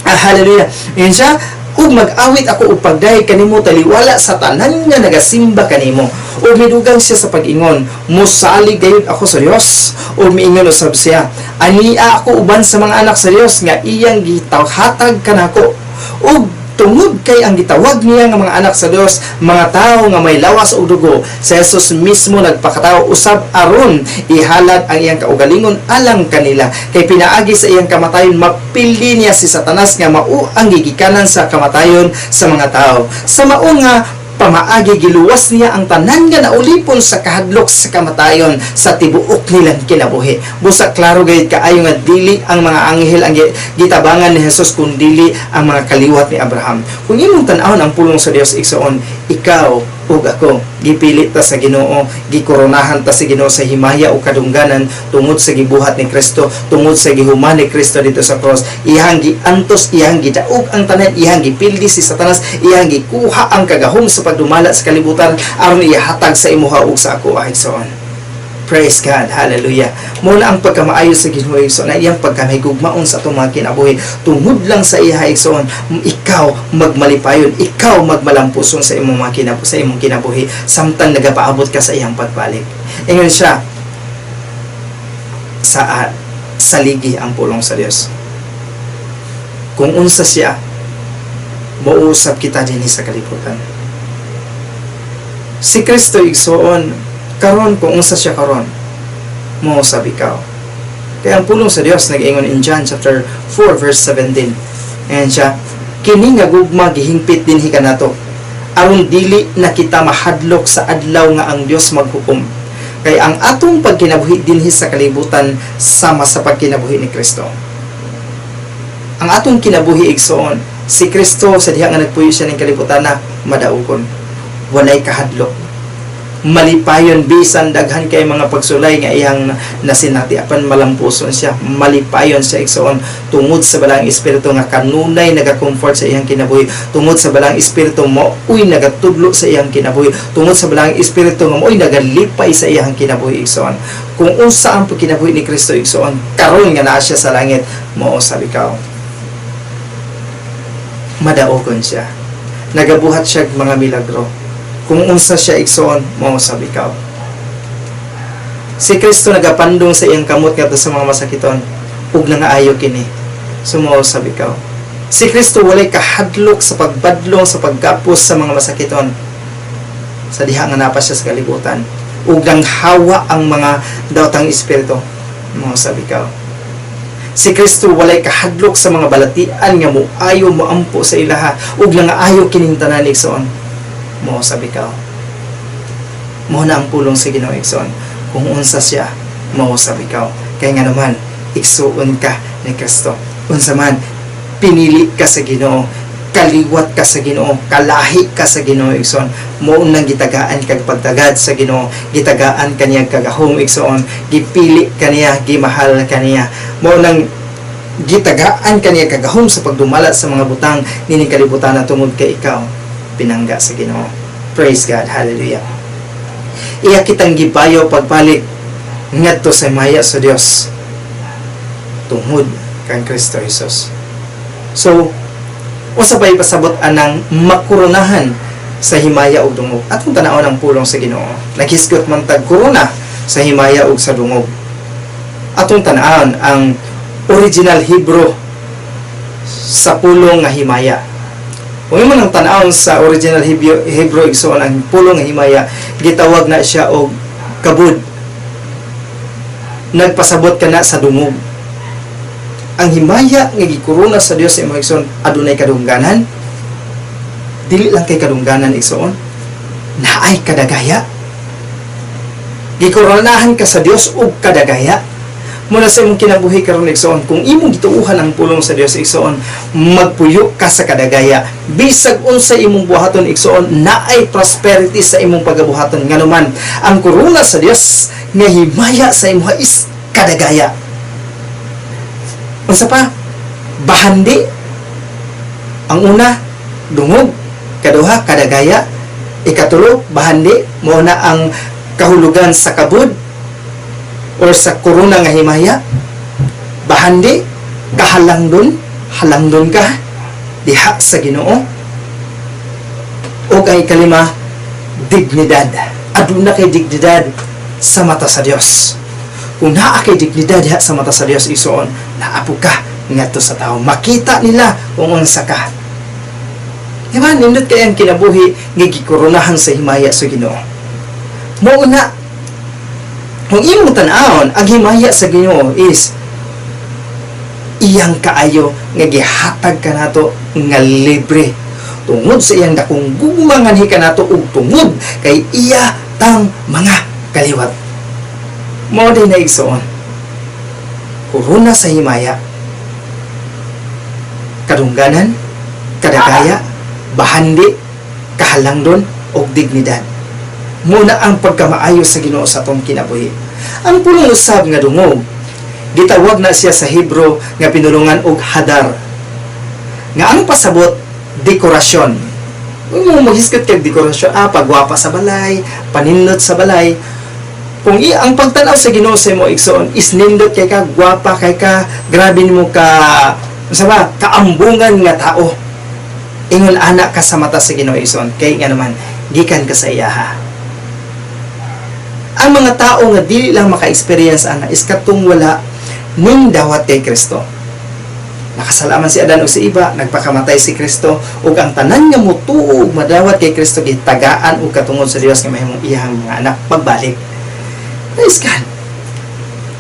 hallelujah. Yan siya. Ug mag-awit ako og pagdahay kanimo taliwala sa tanan nga nagasimba kanimo. O midugang siya sa pag-ingon, mosalig gayud ako sa Dios. O miingon usab siya, ania ako uban sa mga anak sa Dios nga iyang gitawhatag kanako. O tungod kay ang gitawag niya nga mga anak sa Dios, mga tao nga may lawas o dugo, si Jesus mismo nagpakatao usab aron ihalad ang iyang kaugalingon alang kanila. Kay pinaagi sa iyang kamatayon, mapildi niya si Satanas nga mao ang gigikanan sa kamatayon sa mga tao. Sa mao nga pamaagi giluwas niya ang tanan nga naulipon sa kahadlok sa kamatayon sa tibuok nilang kinabuhi. Busa klaro gayud kaayo nga dili ang mga anghel ang gitabangan ni Jesus kun dili ang mga kaliwat ni Abraham. Kung imong tan-awon ang pulong sa Dios igsoon, ikaw ug ako gipili ta sa Ginoo, gikoronahan ta sa Ginoo sa himaya o kadungganan tungod sa gibuhat ni Kristo, tungod sa gihuman ni Kristo dito sa cross. Iyang giantos, iyang gidaog ang tanan, iyang gipildi si Satanas, iyang gikuha ang kagahom sa pagdumala sa kalibutan aron ihatag sa imuha ug sa ako ahigsoon. Praise God, hallelujah. Muna ang pagkamaayo sa Ginoo igsoon, na iyang pagkamahigugmaon sa atong mga kinabuhi tungod lang sa iya igsoon, ikaw magmalipayon, ikaw magmalampuson sa imong mga sa imong kinabuhi samtang nagapaabot ka sa iyang pagbalik. Ingon siya sa saligi ang pulong sa Dios. Kung unsa siya, mauusap kita dinhi sa kalibutan. Si Kristo igsoon karon, kung unsa siya karon, mo sabi ikaw. Kaya ang pulong sa Dios nag-ingon in John chapter 4 verse 17. Ayan siya, kini nga gugma gihingpit dinhi kanato aron dili na kita mahadlok sa adlaw nga ang Dios maghukom. Kaya ang atong pagkinabuhi dinhi sa kalibutan sama sa pagkinabuhi ni Kristo. Ang atong kinabuhi igsoon, si Kristo sa diha nga nagpuyo siya ning kalibutan na madaogon. Walay kahadlok. Malipayon bisan daghan kay mga pagsulay nga iyang nasinati apan malampuson siya, malipayon siya igsoon tungod sa balang espiritu nga kanunay naga-comfort sa iyang kinabuhi, tungod sa balang espiritu mo uy nagatudlo sa iyang kinabuhi, tungod sa balang espiritu nga uy nagalipay sa iyang kinabuhi igsoon. Kung unsa ang pagkinabuhi ni Kristo igsoon karon nga naa siya sa langit, mao sabi ka madaogon siya, nagabuhat siya mga milagro. Kung unsa siya igsoon, mo sabi ka. Si Kristo nagapandong sa iyang kamot ngadto sa mga masakiton ug nangaayo kini. Sumo sabi ka. Si Kristo walay kahadlok sa pagbadlong sa paggapos sa mga masakiton. Sa diha nga napa siya sa kalibutan ug nanghawa ang mga dawtang espiritu. Mo sabi ka. Si Kristo walay kahadlok sa mga balatian nga moayo moampo sa ilaha ug nangaayo kining tanan igsoon. Mo sabi ka. Mo na ang pulong sa Ginoo igsoon. Kung unsa siya, mo sabi ka. Kaya nga naman, igsuon ka ni Kristo. Unsa man, pinili ka sa Ginoo, kaliwat ka sa Ginoo, kalahi ka sa Ginoo igsoon. Mo nang gitagaan kag pagtagad sa Ginoo, gitagaan kaniya kagahom igsoon, gipili kaniya, gimahal kaniya. Mo nang gitagaan kaniya kagahom sa pagdumala sa mga butang nining kalibutan na tungod kay ikaw. Pinangga sa Ginoo. Praise God. Hallelujah. Iya kitang gibayo pagbalik ngadto sa maya sa Dios tungod kang Kristo Jesus. So, usa pa'y pasabot anang makuronahan sa himaya ug dungog. Atong tanawon ang pulong sa Ginoo. Naghisgot man tag korona sa himaya ug sa dungog. Atong tanawon ang original Hebrew sa pulong nga himaya. Kung mo nang tan-awon sa original Hebrew igsoon ang pulong nga himaya, gitawag na siya og kabud. Nagpasabot ka na sa dungog. Ang himaya nga gikorona sa Dios sa imong igsoon adunay kadungganan. Dili lang kay kadungganan igsoon, naay kadagaya. Gikoronahan ka sa Dios og kadagaya. Muna sa imong kinabuhi karon igsoon, kung imong gituuhan ang pulong sa Dios igsoon, magpuyo ka sa kadagaya. Bisag unsa imong buhaton igsoon, naay prosperity sa imong pagabuhaton. Nganuman, ang korona sa Dios nga himaya sa imong is kadagaya. Unsa pa? Bahandi. Ang una, dungog. Kaduha, kadagaya. Ikatulo, bahandi. Mao na ang kahulugan sa kabud or sa korona nga himaya. Bahandi, kahalangdon, halangdon ka diha sa Ginoo. O kay kalima, dignidad. Aduna kay dignidad sa mata sa Dios. Kung naa kay dignidad diha sa mata sa Dios igsoon, naapo ka ngadto sa tao. Makita nila kung unsa ka. Diba, nindot kay ang kinabuhi nga gikoronahan sa himaya sa Ginoo. Mao na kung imong tan-awon ang himaya sa Ginoo is iyang kaayo nga gihatag kanato nga libre tungod sa iyang dakong gumanganhi kanato ug tungod kay iya tang mga kaliwat. Mao din na igsoon, korona sa himaya, kadungganan, kadagaya, bahandi, kahalangdon og dignidad. Muna ang pagkamaayo sa Ginoo sa atong kinabuhi. Ang pulong usab nga dungog, gitawag na siya sa Hebro nga pinulungan og hadar. Nga ang pasabot, dekorasyon. Kung mo maghiskat kag dekorasyon, pagwapa sa balay, panindot sa balay. Kung ang pagtanaw sa Ginoo sa imo igsoon is nindot kay ka, gwapa kay ka, grabe nimo ka, saba, kaambungan nga tao. Ingon anak ka sa mata sa Ginoo igsoon, kay nga naman gikan ka sa iyaha. Ang mga tao nga dili lang maka-experience ana is katong wala ning dawat kay Kristo. Nakasalaman si Adan o si Iba, nagpakamatay si Kristo, ug ang tanan nga mutuo ug madawat kay Kristo gitagaan ug katungod sa Dios nga mahimong iyang mga anak pagbalik. Praise God.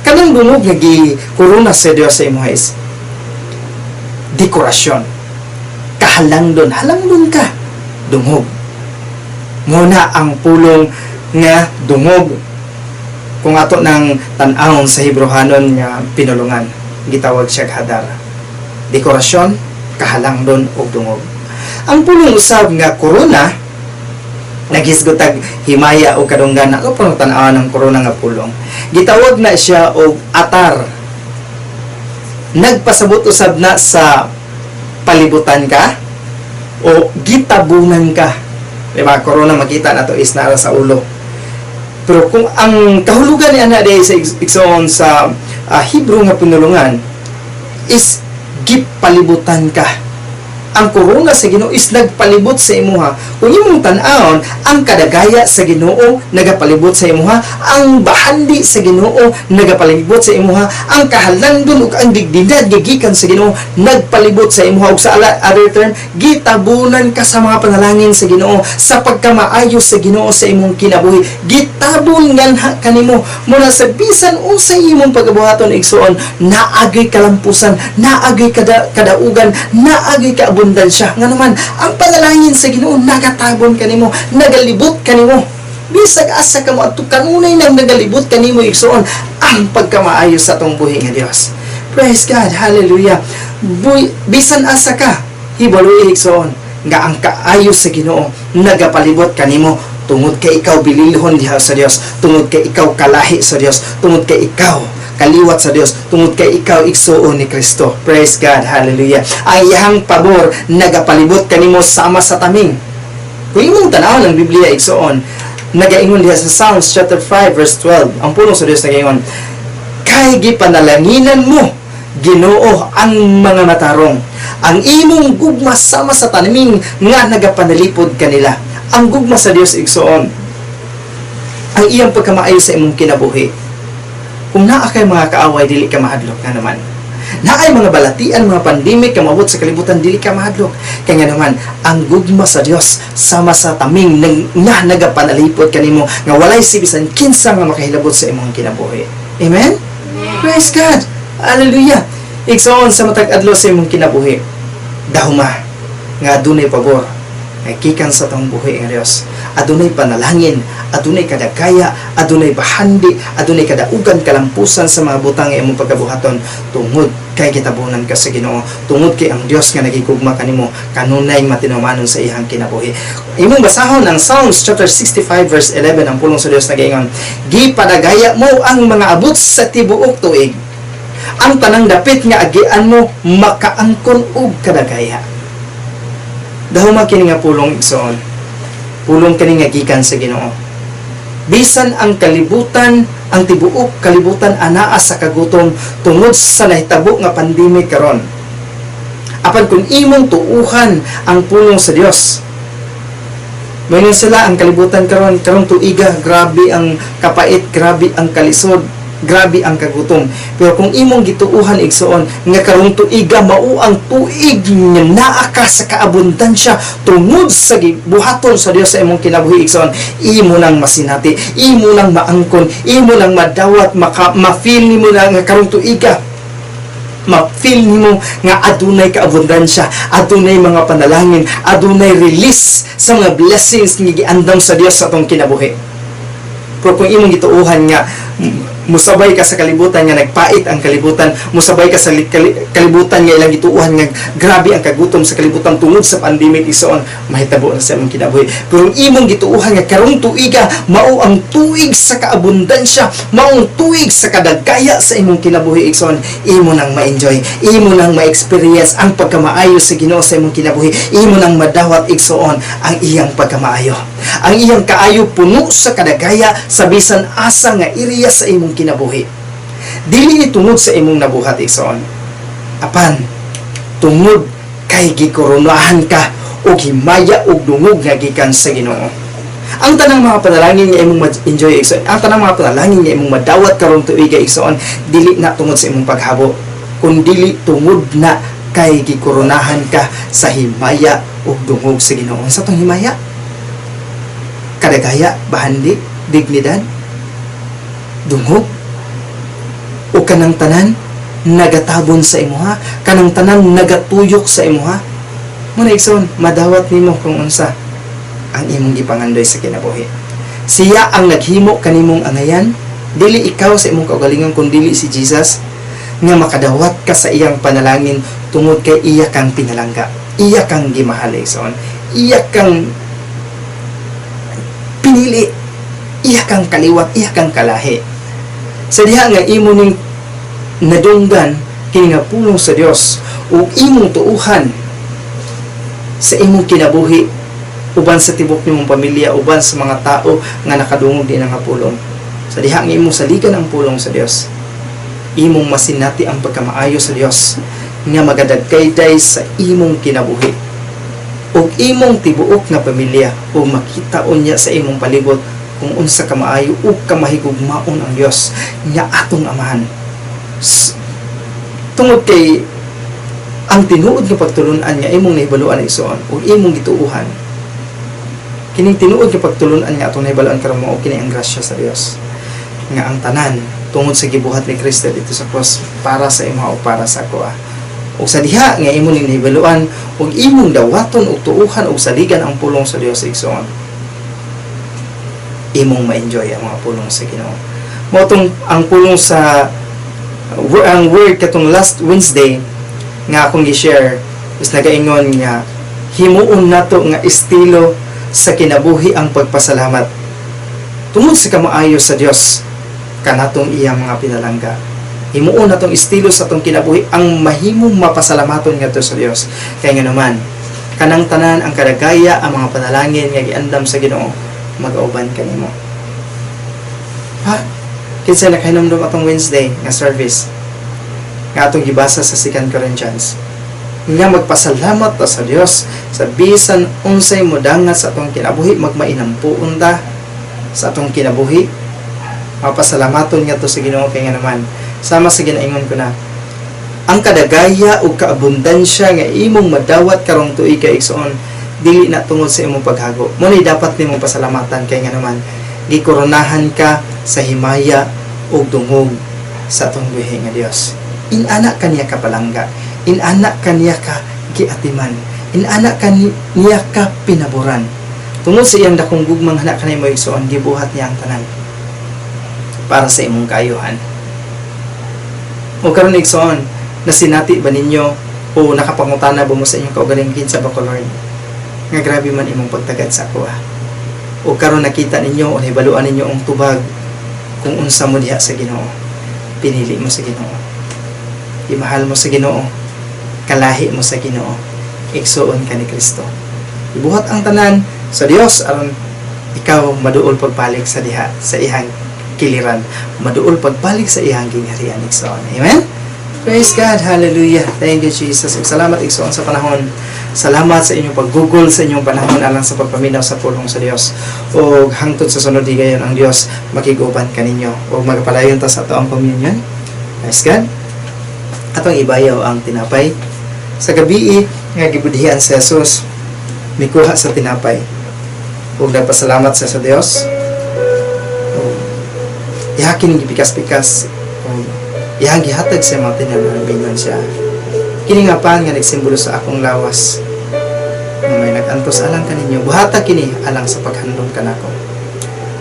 Kanang dungog nga gi-korona sa Dios sa imong is dekorasyon. Kahalangdon, halangdon ka. Dungog. Muna ang pulong nga dungog. Kung ato nang tan-awon sa Hebrohanon nga pinulungan, gitawag siya hadar. Dekorasyon, kahalangdon o dungog. Ang pulong usab nga korona, nagisgotag himaya o kadunggan. Ako pang tan-awan ng korona nga pulong. Gitawag na siya og atar. Nagpasabot usab na sa palibutan ka o gitabunan ka. Diba? Korona makita na to is nara sa ulo. Pero kung ang kahulugan ni ana day sa igsoon sa Hebrew nga pinulungan is gipalibutan ka. Ang korona sa Ginoo is nagpalibot sa imuha. Kung imong tan-awon, ang kadagaya sa Ginoo nagapalibot sa imuha, ang bahandi sa Ginoo nagapalibot sa imuha, ang kahalangdon ug ang dignidad gigikan sa Ginoo nagpalibot sa imuha, ug sa other term gitabunan ka sa mga panalangin sa Ginoo, sa pagkamaayo sa Ginoo sa imong kinabuhi. Gitabon nganha kanimo mula sa bisan unsay imong pagabuhaton igsoon, naagay kalampusan, naagay kadaugan, naagay kaabundansya. Nga naman, ang panalangin sa Ginoo nagatabon kanimo, nagalibot kanimo. Bisag asa ka mo at kanunay nang nagalibot kanimo igsoon ang pagkamaayo sa atong buhi nga Dios. Praise God, hallelujah. Bisan asa ka, hibaluy igsoon nga ang kaayo sa Ginoo nagapalibot kanimo tungod kay ikaw bililhon diha sa Dios, tungod kay ikaw kalahi sa Dios, tungod kay ikaw kaliwat sa Dios, tungod kay ikaw igsuon ni Kristo. Praise God, hallelujah. Ang iyang pabor nagapalibot kanimo sama sa taming. Kung imong tanaw ng Biblia igsuon, nagaingon diha sa Psalms chapter 5 verse 12. Ang pulong sa Dios nagaingon, kay gipanalanginan mo Ginoo ang mga matarong, ang imong gugma sama sa taniming nga nagapanalipod kanila. Ang gugma sa Dios igsuon, ang iyang pagkamaayo sa imong kinabuhi. Kung naa kay mga kaaway, dili ka mahadlok nga naman. Naay mga balatian, mga pandemic, kamabot sa kalibutan, dili ka mahadlok. Kaya nga naman, ang gugma sa Dios sama sa taming nga nagapanalipod kanimo nga walay sibisan kinsa nga makahilabot sa imong kinabuhi. Amen? Praise God! Hallelujah! Igsoon sa matag adlaw sa imong kinabuhi, dahuma nga adunay pabor, nga gikan sa tong buhi nga Dios. Adunay panalangin, adunay kadagaya, adunay bahandi, adunay kadaugan kalampusan sa mga butang nga imong pagkabuhaton tungod kay kitabunan ka sa Ginoo, tungod kay ang Dios nga nagigugma kanimo kanunay matinumanon sa iyang kinabuhi. Imong basahon ang Psalms chapter 65 verse 11. Ang pulong sa Dios nagaingon, gipadagaya mo ang mga abot sa tibuok tuig, ang tanang dapit nga agian mo makaangkon og kadagaya. Dahuma kini nga pulong igsoon, pulong kini nga gikan sa Ginoo. Bisan ang kalibutan, ang tibuok kalibutan anaa sa kagutom tungod sa nahitabo nga pandemic karon. Apan kung imong tuuhan ang pulong sa Dios, mayroon sila ang kalibutan karon, karong tuiga, grabe ang kapait, grabe ang kalisod, grabe ang kagutom. Pero kung imong gituuhan igsoon nga karong tuiga mao ang tuig nga naa ka sa kaabundansya tungod sa buhaton sa Dios sa imong kinabuhi igsoon, imo nang masinati, imo nang maangkon, imo nang madawat, ma-feel nimo na nga karong tuiga ma-feel nimo nga adunay kaabundansya, adunay mga panalangin, adunay release sa mga blessings nga giandam sa Dios sa atong kinabuhi. Pero kung imong gituuhan nga musabay ka sa kalibutan nga nagpait ang kalibutan, musabay ka sa kalibutan nga ilang gituuhan nga grabe ang kagutom sa kalibutan tungod sa pandemic isoon, mahitabo na sa imong kinabuhi. Pero imong gituuhan nga karong tuiga mao ang tuig sa kaabundansya, mao ang tuig sa kadagaya sa imong kinabuhi isoon, imo nang ma-enjoy, imo nang ma-experience ang pagkamaayo sa Ginoo sa imong kinabuhi, imo nang madawat igsoon ang iyang pagkamaayo. Ang iyang kaayo puno sa kadagaya sa bisan asa nga iriya sa imong kinabuhi. Dili ni tungod sa imong nabuhat igsoon, apan tungod kay gikoronahan ka og himaya og dungog nga gikan sa Ginoo. Ang tanang mga panalangin nga imong ma-enjoy igsoon, ang tanang mga panalangin nga imong madawat karong tuiga igsoon, dili na tungod sa imong paghabo, kundi tungod na kay gikoronahan ka sa himaya og dungog sa Ginoo. Sa tong himaya, kadagaya, bahandi, dignidad, dungog, o kanang tanan nagatabon sa imuha, kanang tanan nagatuyok sa imuha. Muna igsoon, madawat nimo kung unsa ang imong gipangandoy sa kinabuhi. Siya ang naghimo kanimong angayan, dili ikaw sa imong kaugalingon kundi dili si Jesus, nga makadawat ka sa iyang panalangin tungod kay iya kang pinalangga, iya kang gimahal igsoon, iya kang pinili, iya kang kaliwat, iya kang kalahi. Sa diha nga imo ning nadunggan kini nga pulong sa Dios ug imong tuuhan sa imong kinabuhi uban sa tibok nimong pamilya, uban sa mga tao nga nakadungog din nga pulong. Sa diha nga imong saligan ang pulong sa Dios, imong masinati ang pagkamaayo sa Dios nga magadagkayday sa imong kinabuhi ug imong tibuok nga pamilya ug makita unya sa imong palibot kung unsa ka maayo ug kamahigugmaon ang Dios nga atong amahan. Tungod kay ang tinuod nga pagtulunan nga imong nahibaluan igsoon ug imong gituuhan, kining tinuod nga pagtulunan nga atong nahibaluan karon mao kini ang grasya sa Dios nga ang tanan tungod sa gibuhat ni Kristo dito sa cross para sa imo o para sa ako. Ug sa diha nga imong nahibaluan ug imong dawaton ug tuuhan ug saligan ang pulong sa Dios igsoon, imong ma-enjoy ang mga pulong sa Ginoo. Mao tong ang pulong sa ang word katong last Wednesday nga akong gi-share is nagaingon nga himuon nato nga estilo sa kinabuhi ang pagpasalamat tungod sa kamaayo sa Dios kanatong iyang mga pinalangga. Himuon natong estilo sa atong kinabuhi ang mahimong mapasalamaton ngadto sa Dios. Kay nga naman kanang tanan ang kadagaya ang mga panalangin nga giandam sa Ginoo mag-auban kanimo. Ha? Kinsa nakahinumdum atong Wednesday nga service nga atong gibasa sa 2 Corinthians nga magpasalamat ta sa Dios sa bisan unsay modangat sa atong kinabuhi, magmainampuon ta sa atong kinabuhi, mapasalamaton nga to sa Ginoo. Kay nga naman sama sa ginaingon ko na ang kadagaya ug kaabundansya nga imong madawat karong tuig ka igsoon dili na tungod sa imong paghago. Munay dapat nimong pasalamatan kay nga naman gikoronahan ka sa himaya ug dungog sa atong buhi nga Dios. Inana kaniya ka palangga, inana kaniya ka giatiman, inana kaniya ka pinaboran. Tungod sa iyang dakong gugmang hana kanay mo igsoon, gibuhat niya ang tanan para sa imong kaayuhan. O karon igsoon, nasinati ba ninyo o nakapangutana ba mo sa inyong kaugalingon kinsa ba ko Lord? Nga grabe man imong pagtagad sa ako o karon nakita ninyo o nahibaluan ninyo ang tubag kung unsa mo diha sa Ginoo. Pinili mo sa Ginoo, imahal mo sa Ginoo, kalahi mo sa Ginoo, igsuon ka ni Kristo. Ibuhat ang tanan sa Dios aron ikaw maduol pagbalik sa diha sa ihang kiliran, maduol pagbalik sa ihang gingharian igsoon. Amen. Praise God. Hallelujah. Thank you, Jesus. Salamat igsoon sa panahon. Salamat sa inyong paggugol sa inyong panahon alang sa pagpaminaw sa pulong sa Dios. O hangtod sa sunod higayon ang Dios makiguban kaninyo. O magpalayon ta sa ato ang communion. Praise God. Atong ibayaw ang tinapay. Sa gabi nga gibudhian si Jesus, mikuha sa tinapay. O nagpasalamat sa Dios. O ihakin gipikas-pikas. O iyang gihatag sa mga tinanambingon siya. Kini nga pan nga nagsimbolo sa akong lawas. Nga may nagantos alang kaninyo, buhata kini alang sa paghandom kanako.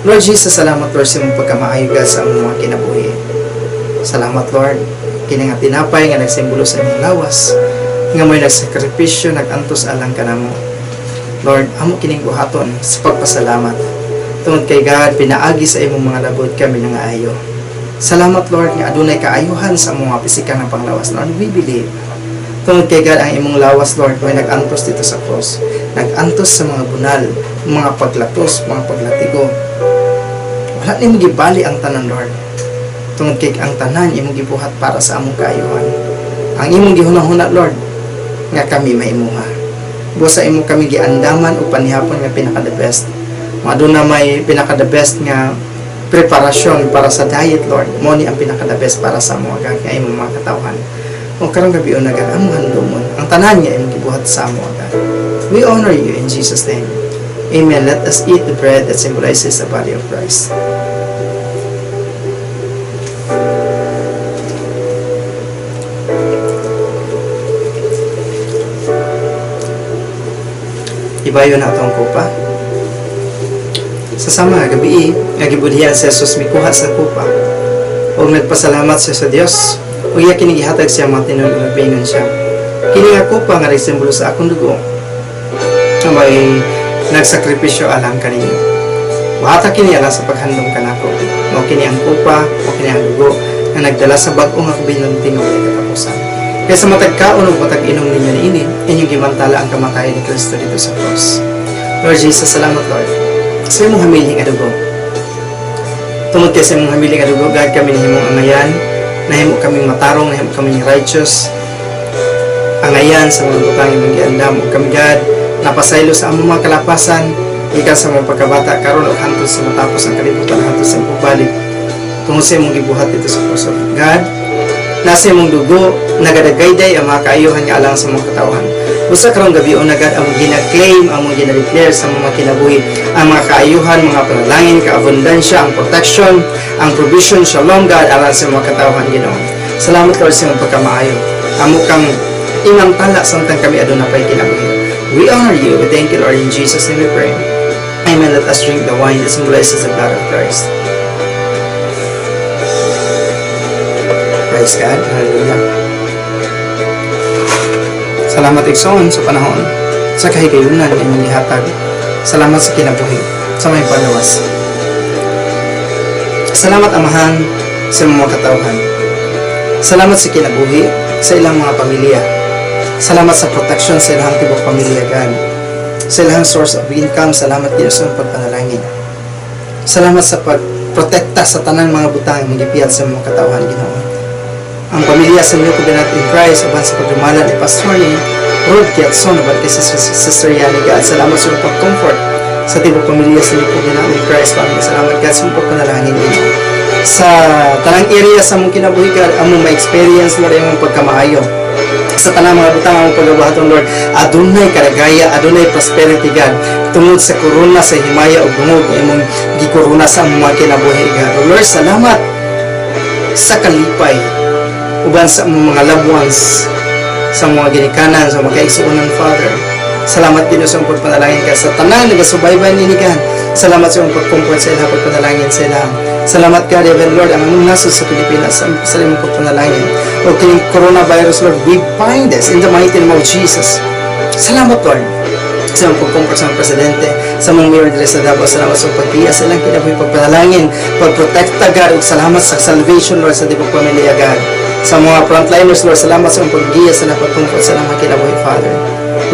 Lord Jesus, salamat Lord sa imong pagkamaayo God sa among mga kinabuhi. Salamat Lord, kini nga tinapay nga nagsimbolo sa imong lawas, nga may nagsakripisyo, nagantos alang kanamo. Lord, amo kining buhaton sa pagpasalamat. Tungod kay God, pinaagi sa imong mga labod kami nga ayo. Salamat Lord nga adunay kaayuhan sa among mga pisikal nga panglawas. Lord, we believe. Tungod kay God, ang imong lawas Lord, may nagantos dito sa cross. Nagantos sa mga bunal, mga paglatos, mga paglatigo. Wala nimo gibali ang tanan Lord. Tungod kay ang tanan imong gibuhat para sa among kaayuhan. Ang imong gihunahuna Lord, nga kami maimuha. Busa imo kami giandaman o panihapon nga pinaka the best. Maduna may pinaka the best nga preparasyon para sa diet Lord. Mo ni ang pinaka the best para sa mga nga imong mga katawhan. O karong gabi o nagan among handumon. Ang tanan niya imong gibuhat sa among God. We honor you in Jesus' name. Amen. Let us eat the bread that symbolizes the body of Christ. Ibayo na itong kupa. Sa sama nga gabi, nga gibudihan si Jesus mikuha sa kupa. O nagpasalamat siya sa Dios. O iya kinigihatag siya mga tinulungan siya. Kini nga kupa nga nagsimbolo sa akong dugo. Na may nagsakripisyo alang kaninyo. Buhata kini alang sa paghandom kanako. O kini ang kupa, o kini ang dugo, nga nagdala sa bag-o nga kabinunting ng katapusan. Kaya sa matagkaon o matag-inom ninyo ni ini, inyong gimantala ang kamatayan ni Kristo dito sa cross. Lord Jesus, salamat Lord. Sa imong hamiling adugo. Tungod kay sa imong hamiling adugo, God kami nahimong angayan, nahimo kaming matarong, nahimo kaming righteous. Angayan sa mga butang imong giandam, o kami God, napasaylo sa among mga kalapasan, ikan sa mga pagkabata, karon o hantod sa matapos ang kalibutan, hantod sa imong balik. Tungod sa imong gibuhat dito sa cross. God, nasa imong dugo, nagadagayday ang mga kaayuhan nga alang sa mga katawhan. Usa karong gabi o nagad ang gina-claim, ang mga gina-declare sa mga kinabuhi, ang mga kaayuhan, mga panalangin, kaabundansya, ang protection, ang provision, shalom God, alang sa mga katawhan Ginoo. Salamat Lord sa imong pagkamaayo. Amo kang imantala samtang kami aduna pay kinabuhi. We honor you. We thank you Lord, in Jesus' name we pray. Amen. Let us drink the wine that symbolizes the blood of Christ. Praise God. Hallelujah. Salamat Igsoon sa panahon sa kahigayunan na inyong ihatag. Salamat sa kinabuhi sa may palawas. Salamat Amahan sa mga katawhan. Salamat sa kinabuhi sa ilang mga pamilya. Salamat sa protection sa ilang tibok pamilya God. Sa ilang source of income. Salamat din sa pagpanalangin. Salamat sa pagprotekta sa tanang mga butang ang magipiyat sa mga katawhan Ginoo. Ang pamilya sa New Covenant in Christ aban sa pagdumalan ni Pastor ni Rod Kiatson aban kay Sister Yani God. Salamat sa pag-comfort sa tibok pamilya sa New Covenant in Christ. Salamat God sa pagpanalangin ninyo. Sa tanang area sa mong kinabuhi God, among ma-experience na rin ang pagkamaayo. Sa tanang mga butang among pagbabaton Lord, adunay karagaya, adunay prosperity God. Tungod sa korona sa himaya o bungog imong gikorona sa among mga kinabuhi God. Lord, salamat sa kalipay uban sa mga loved ones, sa mga ginikanan, sa mga kaigsuunan Father. Salamat din sa mga pagpanalangin ka sa tanan nagasubaybay ninigan. Salamat sa mga pagkumport sa ilang pagpanalangin sa ilang. Salamat ka, Heaven Lord, ang among nasod sa Pilipinas sa ilang pagpanalangin. O kayong coronavirus Lord, we bind this in the mighty name of Jesus. Salamat Lord sa mga pagkumport sa mga presidente, sa mga mayor dili sa Davao. Salamat sa pagbiya sa ilang kinabuhi pagpanalangin, pagprotekta God, ug salamat sa salvation Lord sa tibok pamilya God. Sa mga frontliners, Lord, salamat sa mga paggiya sa napagtungkol sa mga kinabuhi, Father.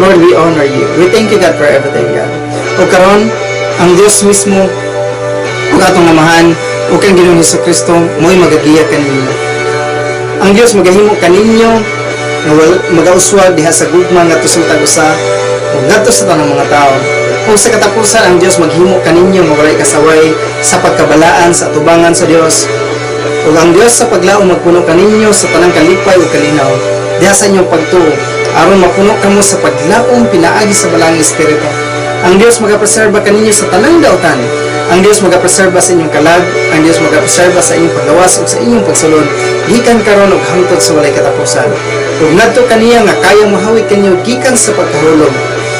Lord, we honor you. We thank you, God, for everything, God. O karon, ang Diyos mismo, o atong namahan, o kang Ginoong Hesukristo, mo'y magagiya kaninyo. Ang Diyos magahimo kaninyo, na mag-auswag diha sa gugma nga to sa matag-usa, o ngadto sa tanang mga tao. Kung sa katapusan, ang Diyos maghimo kaninyo, mawalay kasaway, sa pagkabalaan, sa atubangan sa Diyos. Ug ang Dios sa paglaom magpuno kaninyo sa tanang kalipay ug kalinaw diha sa inyong pagtuo aron mapuno kamo sa paglaom pinaagi sa balang espiritu. Ang Dios magapreserba kaninyo sa tanang daotan Ang Dios magapreserba sa inyong kalag, ang Dios magapreserba sa inyong paglawas ug sa inyong pagsulod gikan karon ug hangtod sa walay katapusan. Ug ngadto kaniya nga kayang mahawig kanyo gikan sa pagkahulog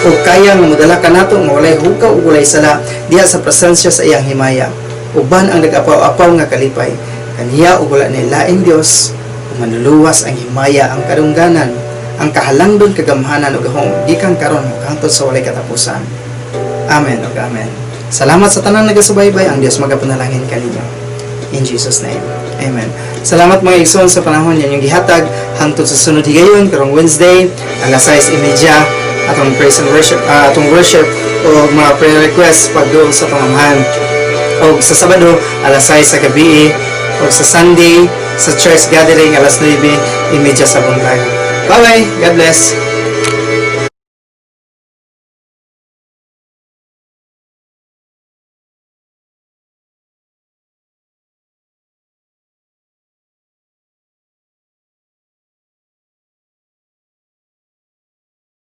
ug kayang modala kanato nga walay hukaw ug walay sala diha sa presensya sa iyang himaya. Uban ang nag-apaw-apaw nga kalipay kaniya ug wala ni laing Dios ug manluluwas ang himaya, ang kadungganan, ang kahalangdon, kagamhanan ug gahom gikan karon ug hangtod sa walay katapusan. Amen ug amen. Salamat sa tanang nagasubaybay. Ang Diyos magapanalangin kaninyo. In Jesus' name. Amen. Salamat mga igsoon sa panahon yan yung gihatag hangtod sa sunod higayon karong Wednesday alas 6:30 atong praise and worship atong worship o mga prayer requests pagduol sa pamamahan. O sa Sabado alas 6 sa gabi o sa Sunday sa church gathering alas 9:30 sa buntag. Bye bye. God bless.